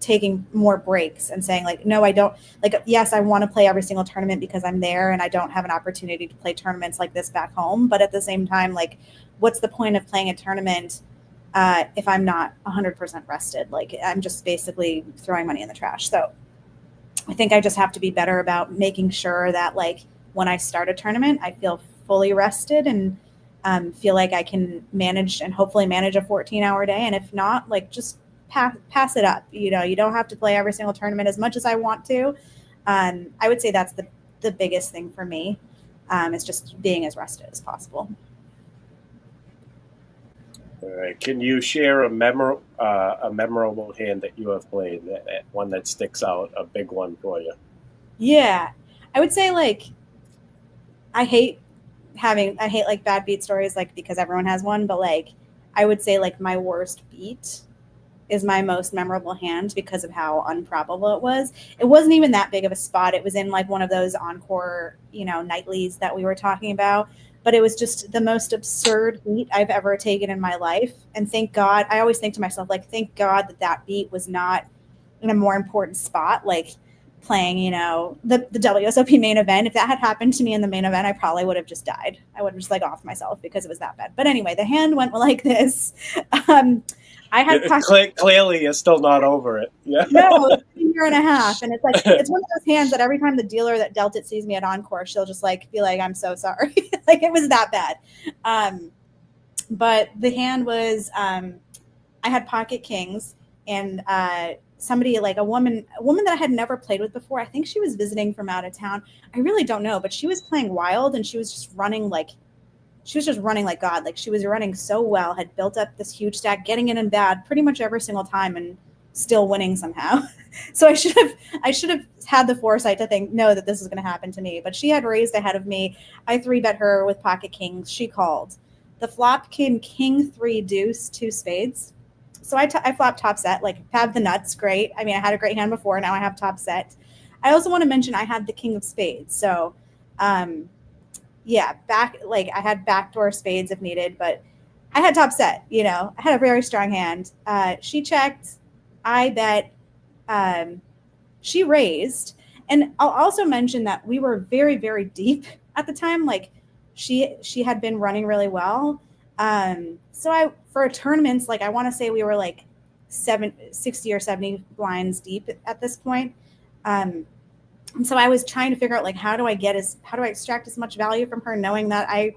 taking more breaks and saying like, no, I don't like, yes, I want to play every single tournament because I'm there and I don't have an opportunity to play tournaments like this back home. But at the same time, like, what's the point of playing a tournament if I'm not 100% rested? Like I'm just basically throwing money in the trash. So I think I just have to be better about making sure that like when I start a tournament, I feel fully rested and feel like I can manage and hopefully manage a 14-hour day. And if not, like just pass it up. You don't have to play every single tournament as much as I want to. I would say that's the biggest thing for me is just being as rested as possible. All right. Can you share a memorable hand that you have played, one that sticks out, a big one for you? Yeah, I would say like I hate like bad beat stories, like because everyone has one, but like I would say like my worst beat is my most memorable hand because of how improbable it was. It wasn't even that big of a spot. It was in like one of those encore, nightlies that we were talking about, but it was just the most absurd beat I've ever taken in my life. And thank God, I always think to myself, like, thank God that beat was not in a more important spot, like playing, the WSOP main event. If that had happened to me in the main event, I probably would have just died. I would have just like offed myself because it was that bad. But anyway, the hand went like this. I had clearly you're still not over it. Yeah. No, it's a year and a half, and it's like it's one of those hands that every time the dealer that dealt it sees me at Encore, she'll just like be like, "I'm so sorry," like it was that bad. But the hand was I had pocket kings, and somebody, like a woman that I had never played with before. I think she was visiting from out of town. I really don't know, but she was playing wild, and she was just running like God. Like, she was running so well, had built up this huge stack, getting in and bad pretty much every single time, and still winning somehow. So I should have had the foresight to know that this was going to happen to me. But she had raised ahead of me. I 3-bet her with pocket kings. She called. The flop came king 3 deuce 2 spades. So I flopped top set, like, have the nuts, great. I mean, I had a great hand before, now I have top set. I also want to mention I had the king of spades. So yeah, I had backdoor spades if needed, but I had top set, I had a very strong hand. She checked, I bet, she raised. And I'll also mention that we were very, very deep at the time. Like, she had been running really well. So for tournaments, like, I want to say we were like 60 or 70 blinds deep at this point. And so I was trying to figure out, like, how do I extract as much value from her, knowing that I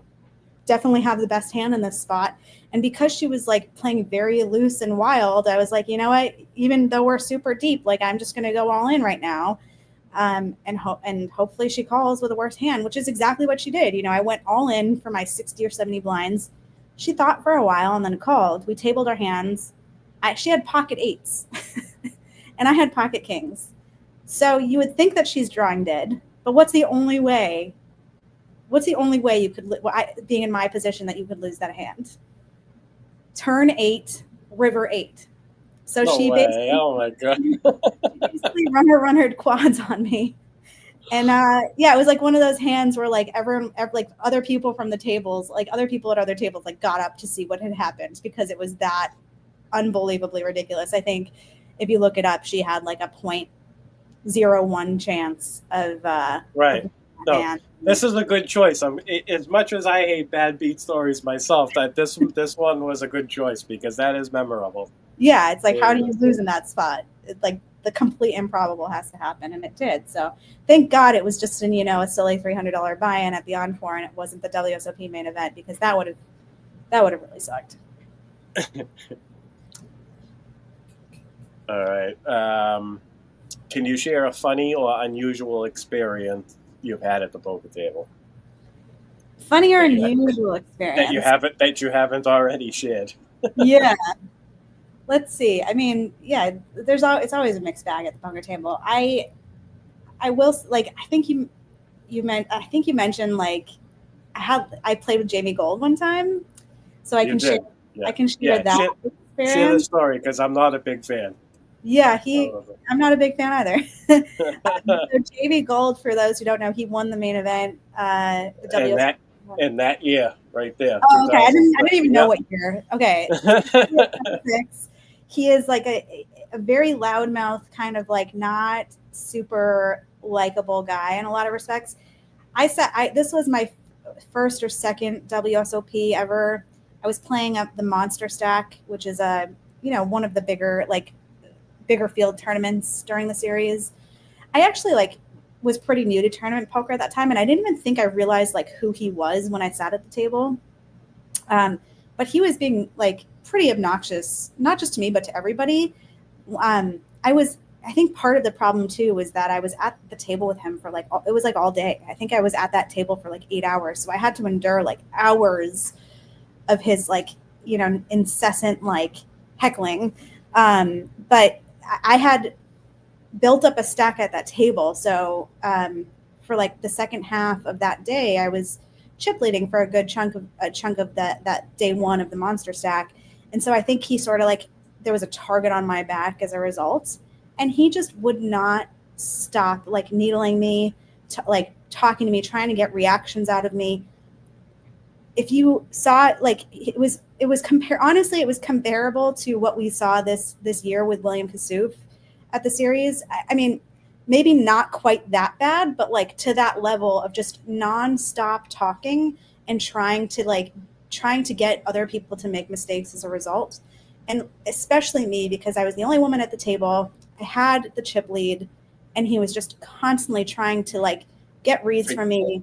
definitely have the best hand in this spot. And because she was, like, playing very loose and wild, I was like, you know what, even though we're super deep, like, I'm just going to go all in right now. And hopefully she calls with a worse hand, which is exactly what she did. I went all in for my 60 or 70 blinds. She thought for a while and then called. We tabled our hands. She had pocket 8s and I had pocket kings. So you would think that she's drawing dead, but what's the only way you could, being in my position, that you could lose that hand? Turn 8, river 8. So No she way. basically, Oh my God. basically runner quads on me. And yeah, it was like one of those hands where, like, everyone, like, other people from the tables, like other people at other tables, like, got up to see what had happened, because it was that unbelievably ridiculous. I think if you look it up, she had like a 0.01 chance of Right. No, hand. this is a good choice. As much as I hate bad beat stories myself, that this one was a good choice, because that is memorable. Yeah, it's like, how do you lose in that spot? It's like the complete improbable has to happen, and it did. So thank God it was just in, a silly $300 buy-in at the Encore, and it wasn't the WSOP main event, because that would have really sucked. All right. Can you share a funny or unusual experience you've had at the poker table? Funny or unusual experience that you haven't already shared. Yeah. Let's see. I mean, yeah, it's always a mixed bag at the poker table. I will, like, I think you mentioned, like, I played with Jamie Gold one time, so I can share that experience. Share the story, because I'm not a big fan. Yeah, I'm not a big fan either. So Jamie Gold, for those who don't know, he won the main event. In that year, right there. Oh, okay. I didn't even know what year. Okay. He is like a very loudmouth, kind of, like, not super likable guy in a lot of respects. This was my first or second WSOP ever. I was playing up the Monster Stack, which is one of the bigger field tournaments during the series. I actually, like, was pretty new to tournament poker at that time, and I didn't even think I realized, like, who he was when I sat at the table. But he was being, like, pretty obnoxious, not just to me, but to everybody. I think part of the problem too was that I was at the table with him for, like, it was like all day. I think I was at that table for like 8 hours. So I had to endure, like, hours of his, like, incessant, like, heckling. But I had built up a stack at that table. So for, like, the second half of that day, I was chip leading for a good chunk of that day one of the Monster Stack. And so I think he sort of, like, there was a target on my back as a result. And he just would not stop, like, needling me, like, talking to me, trying to get reactions out of me. If you saw it, like, it was honestly, it was comparable to what we saw this year with William Kassouf at the series. I mean, maybe not quite that bad, but, like, to that level of just nonstop talking and trying to get other people to make mistakes as a result. And especially me, because I was the only woman at the table. I had the chip lead, and he was just constantly trying to, like, get reads from me.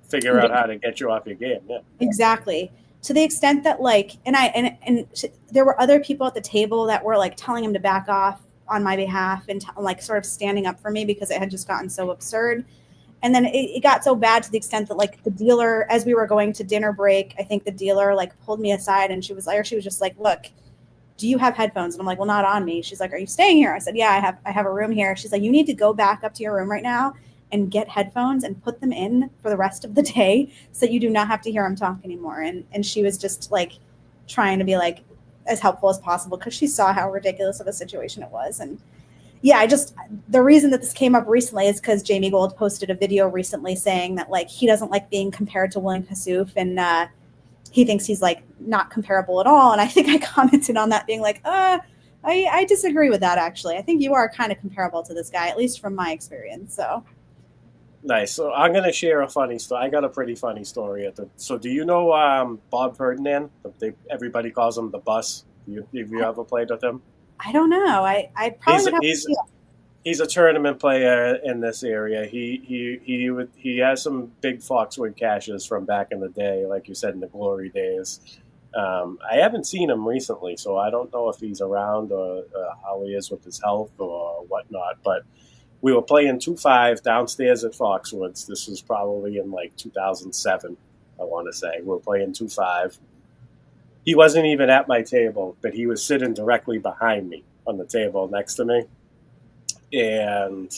Figure out how to get you off your game. Yeah. Exactly. to the extent that like, there were other people at the table that were like telling him to back off on my behalf and like sort of standing up for me because it had just gotten so absurd. And then it got so bad to the extent that like the dealer, as we were going to dinner break, I think the dealer like pulled me aside and she was just like, look, do you have headphones? And I'm like, well, not on me. She's like, are you staying here? I said, yeah, I have a room here. She's like, you need to go back up to your room right now and get headphones and put them in for the rest of the day so that you do not have to hear him talk anymore. And she was just like trying to be like as helpful as possible because she saw how ridiculous of a situation it was. And yeah, the reason that this came up recently is because Jamie Gold posted a video recently saying that like he doesn't like being compared to William Hassouf and he thinks he's like not comparable at all. And I think I commented on that being like, I disagree with that actually. I think you are kind of comparable to this guy, at least from my experience. So Nice. So I'm going to share a funny story. I got a pretty funny story. So do you know Bob Ferdinand? Everybody calls him the Bus. Have you ever played with him? I don't know. I probably would have to see him. He's a tournament player in this area. He has some big Foxwood caches from back in the day, like you said, in the glory days. I haven't seen him recently, so I don't know if he's around or how he is with his health or whatnot. But we were playing 2-5 downstairs at Foxwoods. This was probably in like 2007, I want to say. We were playing 2-5. He wasn't even at my table, but he was sitting directly behind me on the table next to me. And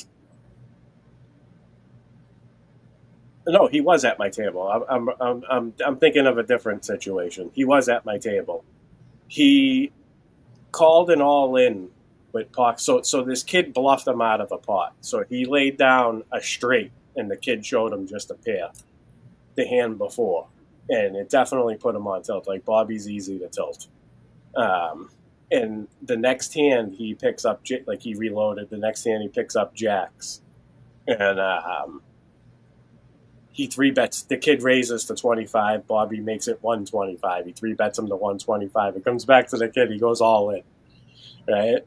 no, he was at my table. I'm thinking of a different situation. He was at my table. He called an all-in with pot. So this kid bluffed him out of a pot. So he laid down a straight, and the kid showed him just a pair the hand before. And it definitely put him on tilt. Like, Bobby's easy to tilt. And the next hand he picks up, like he reloaded, the next hand he picks up jacks. And he 3-bets. The kid raises to 25. Bobby makes it 125. He 3-bets him to 125. It comes back to the kid. He goes all in. Right?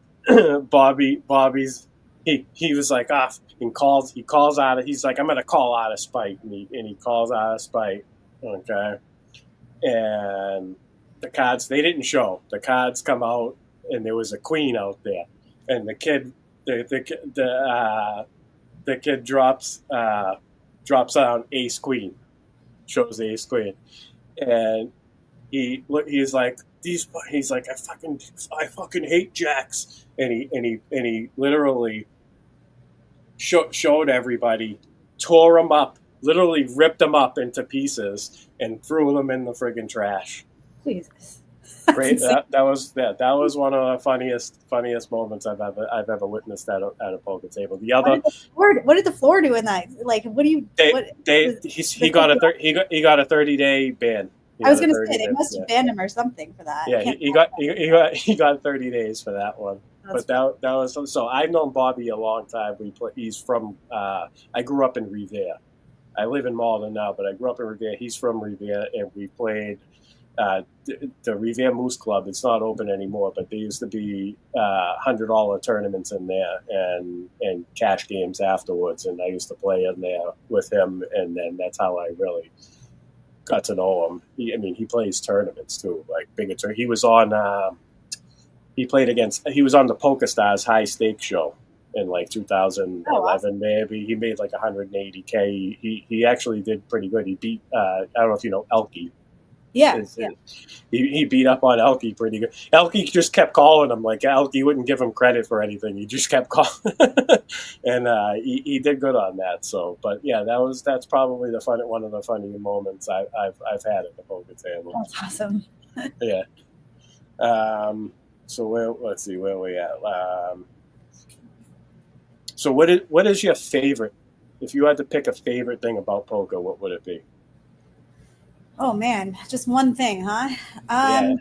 Bobby's he was like off and he calls out of, he's like, I'm gonna call out of spite, and he calls out of spite. Okay. And the cards, they didn't show. The cards come out and there was a queen out there. And the kid drops on ace queen. Shows the ace queen. And he's like, I fucking hate jacks. And he literally showed everybody, tore them up, literally ripped them up into pieces and threw them in the friggin' trash. Jesus. Great. That was one of the funniest moments I've ever witnessed at a poker table. The other, what did the floor do in that? Like, what do you? He got a 30-day ban. I was going to say they must have banned him or something for that. Yeah, he got 30 days for that one. But that was so. I've known Bobby a long time. He's from. I grew up in Revere. I live in Malden now, but I grew up in Revere. He's from Revere, and we played the Revere Moose Club. It's not open anymore, but there used to be $100 tournaments in there and cash games afterwards. And I used to play in there with him, and then that's how I really got to know him. He plays tournaments too, like bigger tournaments. He was on. He was on the Poker Stars High Stakes show in like 2011, maybe. He made like 180K. He actually did pretty good. He beat, I don't know if you know Elkie. Yeah. He beat up on Elkie pretty good. Elkie just kept calling him. Like, Elkie wouldn't give him credit for anything. He just kept calling. And he did good on that. So, but yeah, that's probably one of the funny moments I've had at the poker table. That's awesome. Yeah. So let's see where we at. So what is your favorite? If you had to pick a favorite thing about poker, what would it be? Oh man, just one thing, huh? Yeah.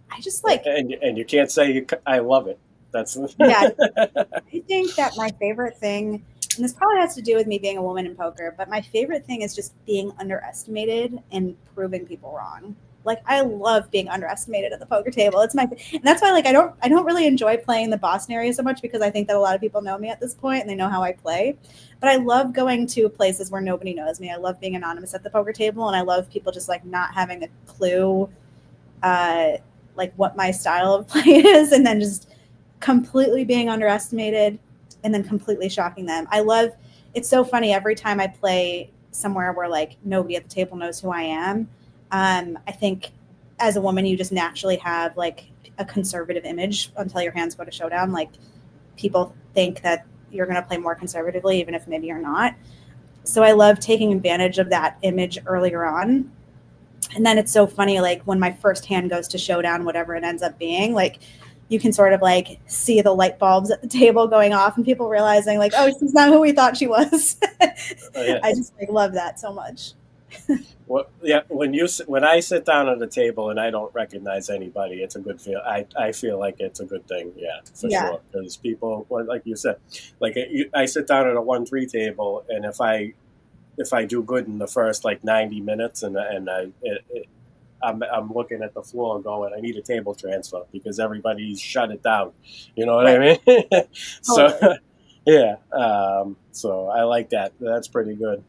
I just like, and you can't say I love it. That's yeah. I think that my favorite thing, and this probably has to do with me being a woman in poker, but my favorite thing is just being underestimated and proving people wrong. Like, I love being underestimated at the poker table. And that's why, like, I don't really enjoy playing the Boston area so much, because I think that a lot of people know me at this point and they know how I play. But I love going to places where nobody knows me. I love being anonymous at the poker table, and I love people just like not having a clue, like what my style of play is, and then just completely being underestimated and then completely shocking them. It's so funny every time I play somewhere where like nobody at the table knows who I am. I think as a woman, you just naturally have like a conservative image until your hands go to showdown. Like, people think that you're going to play more conservatively, even if maybe you're not. So I love taking advantage of that image earlier on. And then it's so funny, like when my first hand goes to showdown, whatever it ends up being, like you can sort of like see the light bulbs at the table going off and people realizing like, oh, she's not who we thought she was. Yeah. I just like love that so much. Well, yeah. When I sit down at a table and I don't recognize anybody, it's a good feel. I feel like it's a good thing. Yeah, for sure. Because people, like you said, like I sit down at a 1-3 table, and if I do good in the first like 90 minutes, and I'm looking at the floor going, I need a table transfer because everybody's shut it down. You know what I mean? So, Totally. yeah. So I like that. That's pretty good.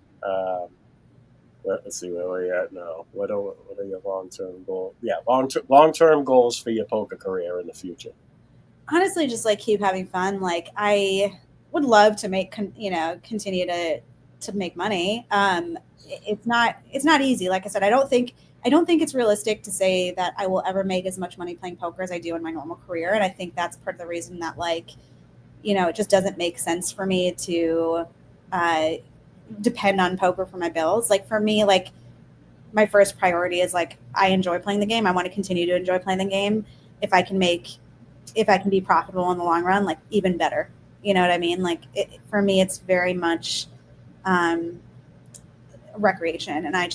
Let's see where we're at now. What are your long-term goals? Yeah, long-term goals for your poker career in the future. Honestly, just like keep having fun. Like, I would love to continue to make money. It's not easy. Like I said, I don't think it's realistic to say that I will ever make as much money playing poker as I do in my normal career. And I think that's part of the reason that, like, it just doesn't make sense for me to depend on poker for my bills. Like, for me, like, my first priority is like, I enjoy playing the game. I want to continue to enjoy playing the game. If I can be profitable in the long run, like, even better. You know what I mean? Like, for me, it's very much recreation, and I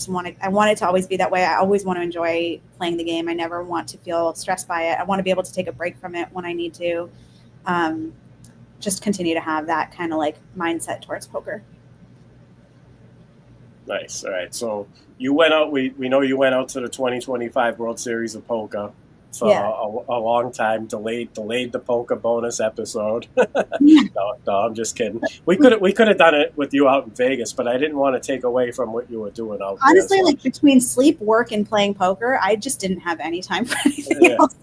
want it to always be that way. I always want to enjoy playing the game. I never want to feel stressed by it. I want to be able to take a break from it when I need to. Just continue to have that kind of like mindset towards poker. Nice. All right. So you went out. We know you went out to the 2025 World Series of Poker for a long time. Delayed the poker bonus episode. No, I'm just kidding. We could have done it with you out in Vegas, but I didn't want to take away from what you were doing out there. Honestly, like between sleep, work, and playing poker, I just didn't have any time for anything else.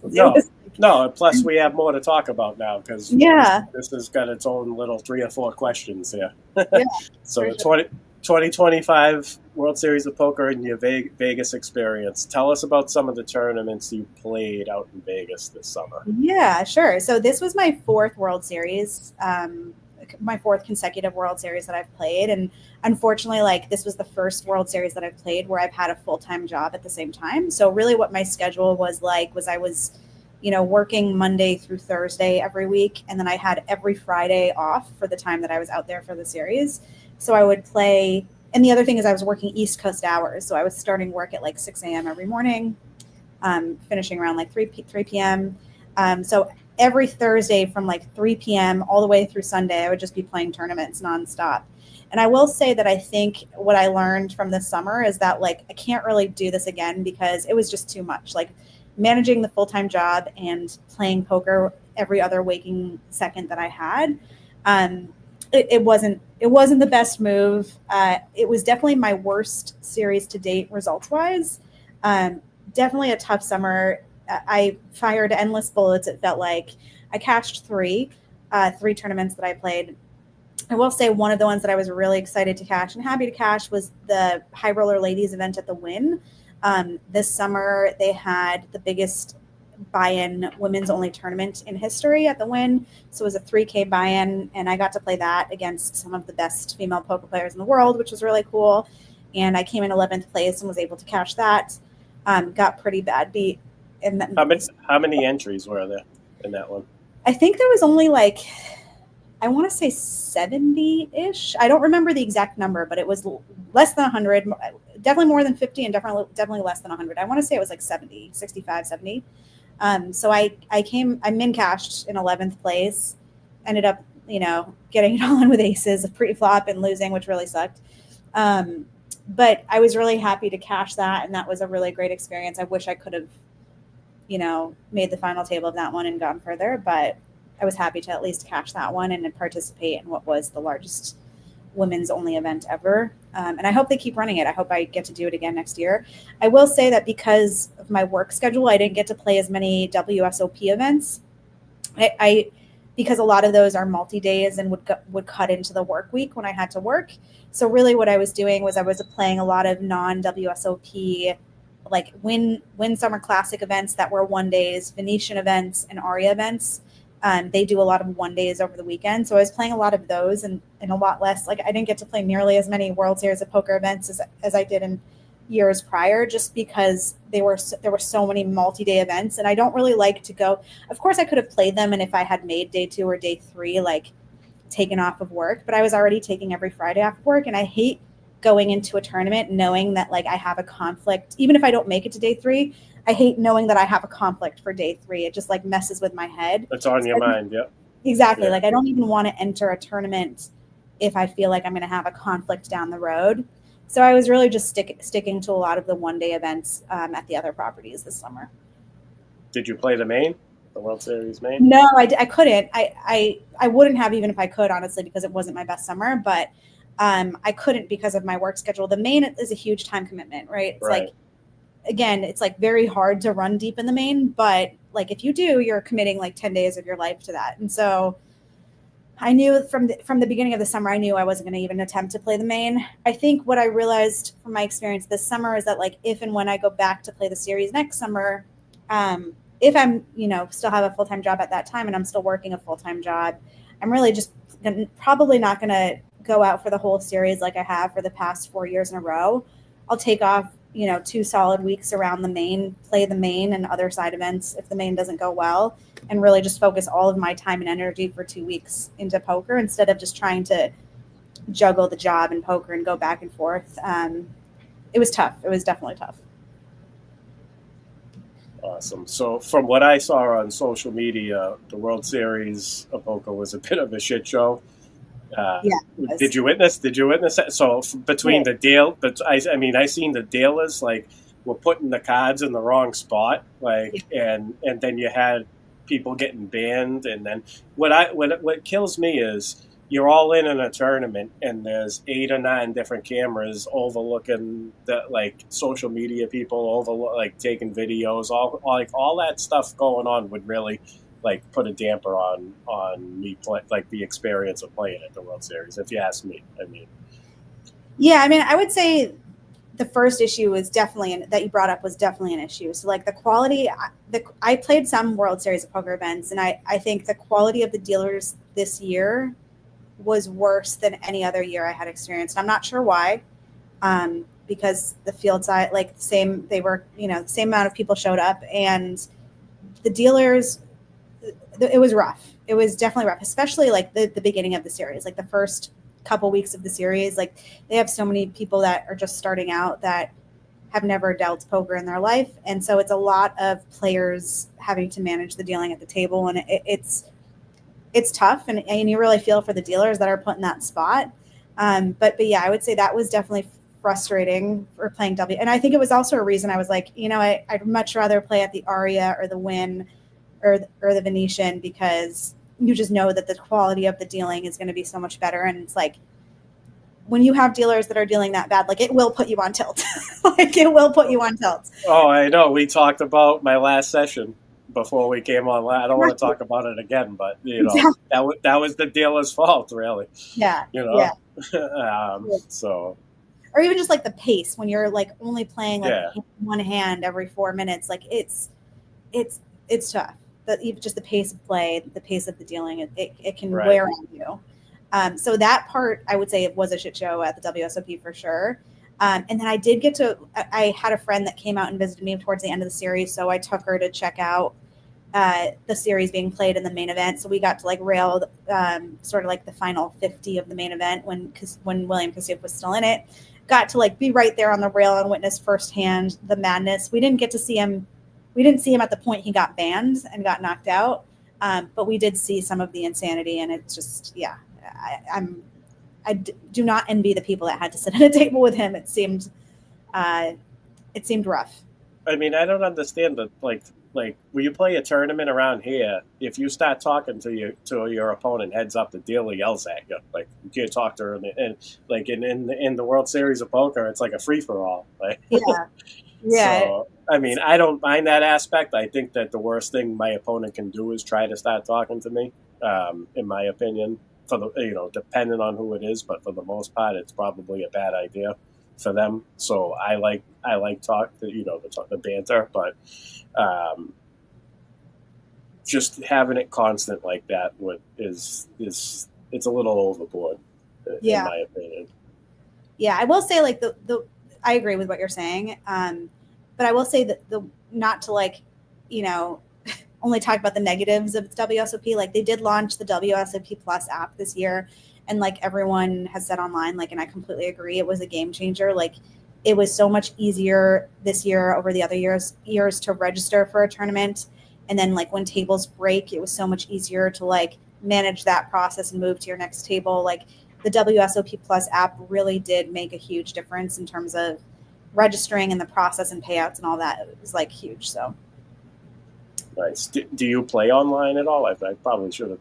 No. Plus, we have more to talk about now because this has got its own little 3 or 4 questions here. Yeah, so the 2025 World Series of Poker and your Vegas experience. Tell us about some of the tournaments you played out in Vegas this summer. Yeah, sure. So this was my 4th World Series, my 4th consecutive World Series that I've played. And unfortunately, like, this was the first World Series that I've played where I've had a full-time job at the same time. So really what my schedule was like was I was, working Monday through Thursday every week. And then I had every Friday off for the time that I was out there for the series. So I would play, and the other thing is I was working East Coast hours. So I was starting work at like 6 a.m. every morning, finishing around like 3 p.m. So every Thursday from like 3 p.m. all the way through Sunday, I would just be playing tournaments nonstop. And I will say that I think what I learned from this summer is that, like, I can't really do this again because it was just too much. Like, managing the full-time job and playing poker every other waking second that I had, it wasn't the best move. It was definitely my worst series to date results-wise. Definitely a tough summer. I fired endless bullets, it felt like. I cashed 3 tournaments that I played. I will say one of the ones that I was really excited to cash and happy to cash was the High Roller Ladies event at the Wynn. This summer, they had the biggest buy-in women's only tournament in history at the Wynn. So it was a 3K buy-in, and I got to play that against some of the best female poker players in the world, which was really cool. And I came in 11th place and was able to cash that. Got pretty bad beat. And then, how many entries were there in that one? I think there was only like, I want to say 70-ish. I don't remember the exact number, but it was less than 100, definitely more than 50, and definitely less than 100. I want to say it was like 70, 65, 70. So I min cashed in 11th place, ended up, getting it all in with aces, a pre-flop and losing, which really sucked. But I was really happy to cash that, and that was a really great experience. I wish I could have, made the final table of that one and gone further, but I was happy to at least cash that one and participate in what was the largest women's only event ever. And I hope they keep running it. I hope I get to do it again next year. I will say that because of my work schedule, I didn't get to play as many WSOP events. I because a lot of those are multi-days and would cut into the work week when I had to work. So really what I was doing was I was playing a lot of non-WSOP, like Win Summer Classic events that were 1 days, Venetian events, and Aria events. They do a lot of 1 days over the weekend. So I was playing a lot of those and a lot less. Like I didn't get to play nearly as many World Series of Poker events as I did in years prior, just because there were so many multi-day events, and I don't really like to go. Of course I could have played them, and if I had made day 2 or day 3 like taken off of work, but I was already taking every Friday off of work, and I hate going into a tournament knowing that like I have a conflict. Even if I don't make it to day 3, I hate knowing that I have a conflict for day 3. It just like messes with my head. It's on your mind. Yep. Exactly. Yeah. Like I don't even want to enter a tournament if I feel like I'm going to have a conflict down the road. So I was really just sticking to a lot of the 1 day events at the other properties this summer. Did you play the main, the World Series main? No, I couldn't. I wouldn't have, even if I could, honestly, because it wasn't my best summer. But I couldn't because of my work schedule. The main is a huge time commitment, right? It's Right. like, again, it's like very hard to run deep in the main. But like if you do, you're committing like 10 days of your life to that. And so I knew from the beginning of the summer, I knew I wasn't going to even attempt to play the main. I think what I realized from my experience this summer is that like if and when I go back to play the series next summer, if I'm, still have a full-time job at that time and I'm still working a full-time job, I'm really just probably not going to go out for the whole series like I have for the past 4 years in a row. I'll take off, 2 solid weeks around the main, play the main and other side events if the main doesn't go well, and really just focus all of my time and energy for 2 weeks into poker instead of just trying to juggle the job and poker and go back and forth. It was tough. It was definitely tough. Awesome. So from what I saw on social media, the World Series of Poker was a bit of a shit show. Did you witness that? So between the deal, but I seen the dealers like were putting the cards in the wrong spot, like, and then you had people getting banned, and then what kills me is you're all in a tournament and there's 8 or 9 different cameras overlooking the like social media people like taking videos, all that stuff going on would really like put a damper on me like the experience of playing at the World Series, if you ask me. I would say the first issue was definitely that you brought up was definitely an issue. So like the quality, I played some World Series of Poker events, and I think the quality of the dealers this year was worse than any other year I had experienced. I'm not sure why, because the field side, like the same amount of people showed up, and the dealers, it was rough. It was definitely rough, especially like the beginning of the series, like the first couple weeks of the series. Like they have so many people that are just starting out that have never dealt poker in their life. And so it's a lot of players having to manage the dealing at the table. And it's tough. And you really feel for the dealers that are put in that spot. But yeah, I would say that was definitely frustrating for playing W. And I think it was also a reason I was like, I'd much rather play at the Aria or the Win or the Venetian, because you just know that the quality of the dealing is going to be so much better. And it's like, when you have dealers that are dealing that bad, like it will put you on tilt. Like it will put you on tilt. Oh, I know. We talked about my last session before we came on. I don't want to talk about it again, but that was the dealer's fault, really. Yeah. So. Or even just like the pace when you're like only playing like one hand every 4 minutes, like it's tough. But even just the pace of play, the pace of the dealing, it can wear on you. So that part, I would say, it was a shit show at the WSOP for sure. And then I had a friend that came out and visited me towards the end of the series, so I took her to check out the series being played in the main event. So we got to like rail sort of like the final 50 of the main event when William Kassouf was still in it. Got to like be right there on the rail and witness firsthand the madness. We didn't get to see him. We didn't see him at the point he got banned and got knocked out, but we did see some of the insanity, and it's just, I do not envy the people that had to sit at a table with him. It seemed rough. I mean, I don't understand that. Like when you play a tournament around here, if you start talking to your opponent heads up, the dealer yells at you. Like you can't talk to her, and like in the World Series of Poker, it's like a free for all. Like, yeah. So I mean, I don't mind that aspect. I think that the worst thing my opponent can do is try to start talking to me. In my opinion, for the depending on who it is, but for the most part, it's probably a bad idea for them. So I like talk, the banter, but just having it constant like that is it's a little overboard, in my opinion. Yeah, I will say like the I agree with what you're saying, but I will say that not to only talk about the negatives of WSOP. Like they did launch the WSOP Plus app this year, and like everyone has said online, like, and I completely agree, it was a game changer. Like it was so much easier this year over the other years to register for a tournament. And then like when tables break, it was so much easier to like manage that process and move to your next table. Like the WSOP Plus app really did make a huge difference in terms of registering and the process and payouts and all that. It was like huge. So nice. Do you play online at all? I probably should have.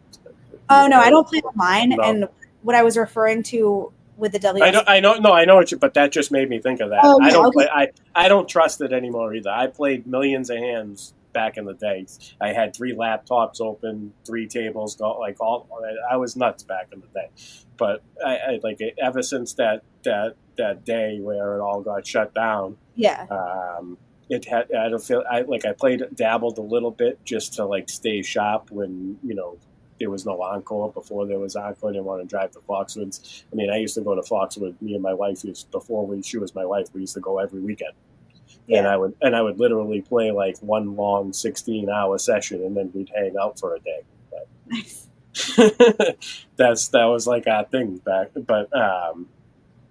Oh no, I don't play online. No. And what I was referring to with the WSOP, I know what you, but that just made me think of that. Oh, I don't okay. play. I don't trust it anymore either. I played millions of hands back in the day. I had 3 laptops open, 3 tables, I was nuts back in the day. But I like it ever since that day where it all got shut down. Yeah. I don't feel I dabbled a little bit just to like stay sharp when there was no encore. Before there was encore, I didn't want to drive to Foxwoods. I mean, I used to go to Foxwood. Me and my wife she was my wife. We used to go every weekend. Yeah. And I would literally play like one long 16-hour session, and then we'd hang out for a day. But Nice. that was like our thing back. But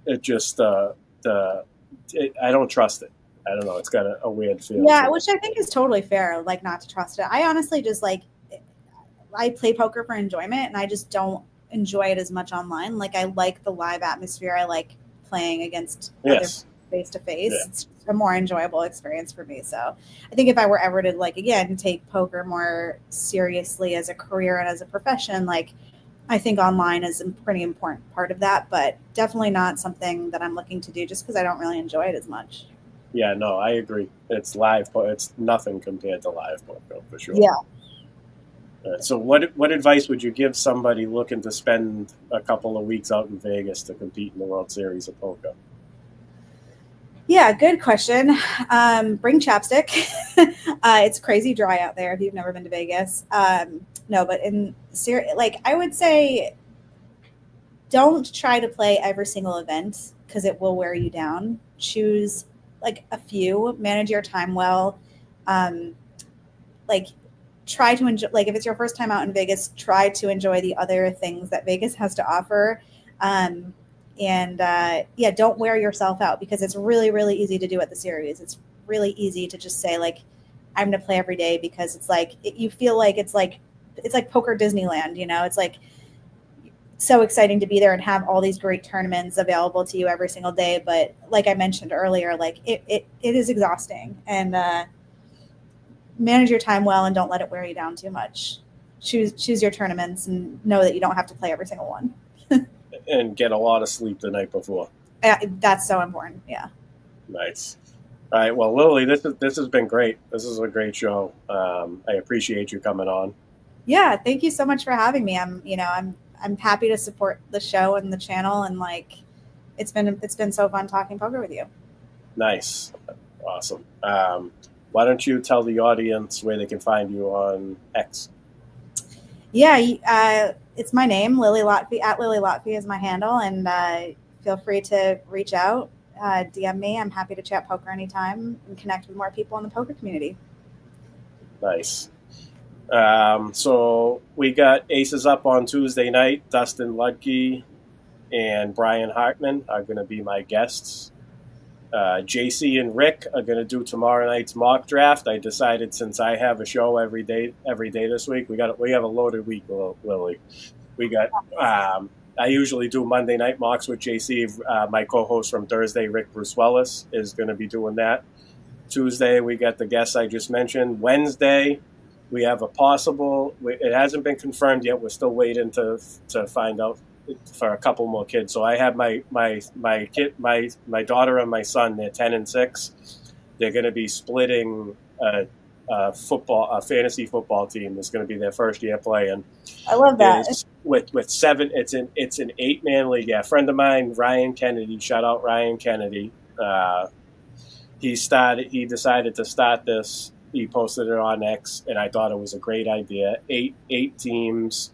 it just I don't trust it. I don't know. It's got a weird feeling. Yeah, which I think is totally fair. Like not to trust it. I honestly just I play poker for enjoyment, and I just don't enjoy it as much online. Like I like the live atmosphere. I like playing against others face to face. It's a more enjoyable experience for me. So I think if I were ever to take poker more seriously as a career and as a profession, I think online is a pretty important part of that, but definitely not something that I'm looking to do just because I don't really enjoy it as much. Yeah, no, I agree. It's live, but it's nothing compared to live poker for sure. Yeah. So what advice would you give somebody looking to spend a couple of weeks out in Vegas to compete in the World Series of Poker? Yeah, good question. Bring chapstick. It's crazy dry out there if you've never been to Vegas. No, but I would say don't try to play every single event because it will wear you down. Choose a few, manage your time well. Try to enjoy, if it's your first time out in Vegas, try to enjoy the other things that Vegas has to offer. Don't wear yourself out because it's really, really easy to do at the series. It's really easy to just say I'm going to play every day because it's you feel like it's like poker Disneyland, it's so exciting to be there and have all these great tournaments available to you every single day. But like I mentioned earlier, it is exhausting, and manage your time well and don't let it wear you down too much. Choose your tournaments and know that you don't have to play every single one. And get a lot of sleep the night before. That's so important. Yeah. Nice. All right. Well, Lily, this has been great. This is a great show. I appreciate you coming on. Yeah. Thank you so much for having me. I'm happy to support the show and the channel, and it's been so fun talking poker with you. Nice. Awesome. Why don't you tell the audience where they can find you on X? Yeah, it's my name, Lily Lotfy. At Lily Lotfy is my handle, and feel free to reach out, DM me. I'm happy to chat poker anytime and connect with more people in the poker community. Nice. So we got Aces Up on Tuesday night. Dustin Ludke and Brian Hartman are going to be my guests. JC and Rick are going to do tomorrow night's mock draft. I decided since I have a show every day this week, we have a loaded week, Lily. We got I usually do Monday night mocks with JC. My co-host from Thursday, Rick Bruce Wellis, is going to be doing that. Tuesday, we got the guests I just mentioned. Wednesday, we have a possible. It hasn't been confirmed yet. We're still waiting to find out for a couple more kids. So I have my daughter and my son. They're 10 and 6. They're going to be splitting a fantasy football team. It's going to be their first year playing. I love that. With 7, it's an 8-man league. Yeah, a friend of mine, Ryan Kennedy. Shout out Ryan Kennedy. He decided to start this. He posted it on X, and I thought it was a great idea. Eight teams,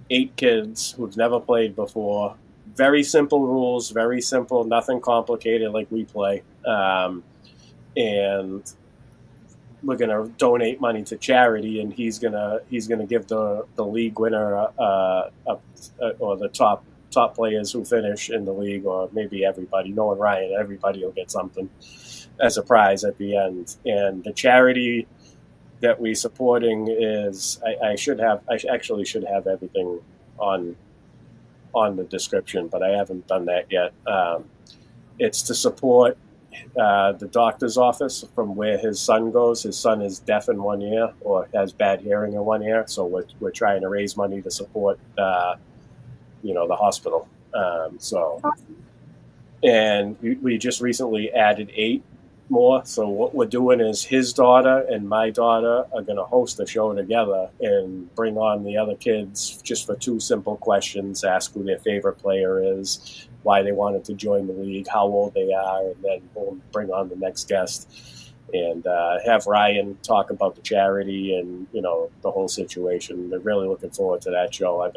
8 kids who've never played before. Very simple rules, very simple, nothing complicated like we play. And we're gonna donate money to charity, and he's gonna give the league winner or the top players who finish in the league, or maybe everybody. Knowing Ryan, everybody will get something as a prize at the end. And the charity that we're supporting is I actually should have everything on the description, but I haven't done that yet. It's to support the doctor's office from where his son goes. His son is deaf in one ear or has bad hearing in one ear, so we're trying to raise money to support the hospital. And we just recently added 8 more. So what we're doing is his daughter and my daughter are going to host a show together and bring on the other kids just for 2 simple questions. Ask who their favorite player is, why they wanted to join the league, how old they are, and then we'll bring on the next guest and have Ryan talk about the charity and the whole situation. They're really looking forward to that show.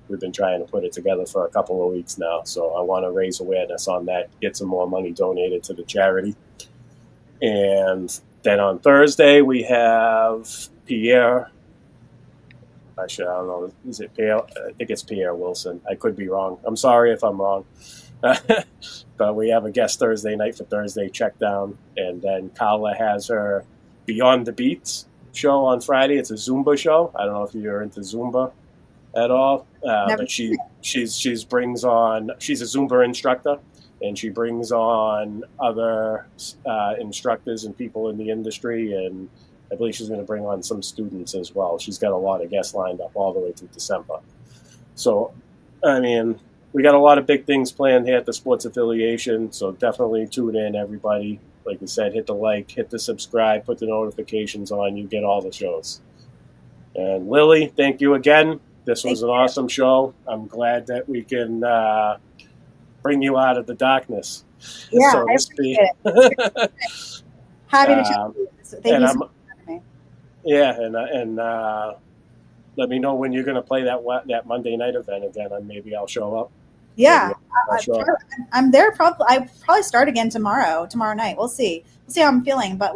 We've been trying to put it together for a couple of weeks now, so I want to raise awareness on that, get some more money donated to the charity. And then on Thursday we have Pierre. I don't know. Is it Pierre? I think it's Pierre Wilson. I could be wrong. I'm sorry if I'm wrong. But we have a guest Thursday night for Thursday Check Down. And then Carla has her Beyond the Beats show on Friday. It's a Zumba show. I don't know if you're into Zumba at all. But she's a Zumba instructor, and she brings on other instructors and people in the industry, and I believe she's going to bring on some students as well. She's got a lot of guests lined up all the way through December. So, we got a lot of big things planned here at the Sports Affiliation, so definitely tune in, everybody. Like I said, hit the like, hit the subscribe, put the notifications on. You get all the shows. And Lily, thank you again. This was an awesome show. I'm glad that we can bring you out of the darkness. Yeah, so I appreciate it. Happy to chat with you. So thank you so much for having me. Yeah, and let me know when you're going to play that Monday night event again, and maybe I'll show up. Yeah, I'm there. I probably start again tomorrow night. We'll see how I'm feeling, but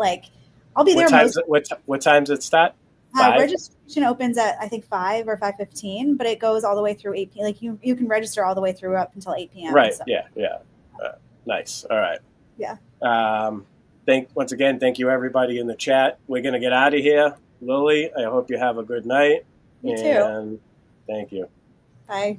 I'll be there. What time's it start? Registration opens at I think 5 or 5:15, but it goes all the way through 8 p.m. You can register all the way through up until 8 p.m. Right. So. Yeah. Nice. All right. Yeah. Once again, thank you everybody in the chat. We're gonna get out of here. Lily, I hope you have a good night. You too. Thank you. Bye.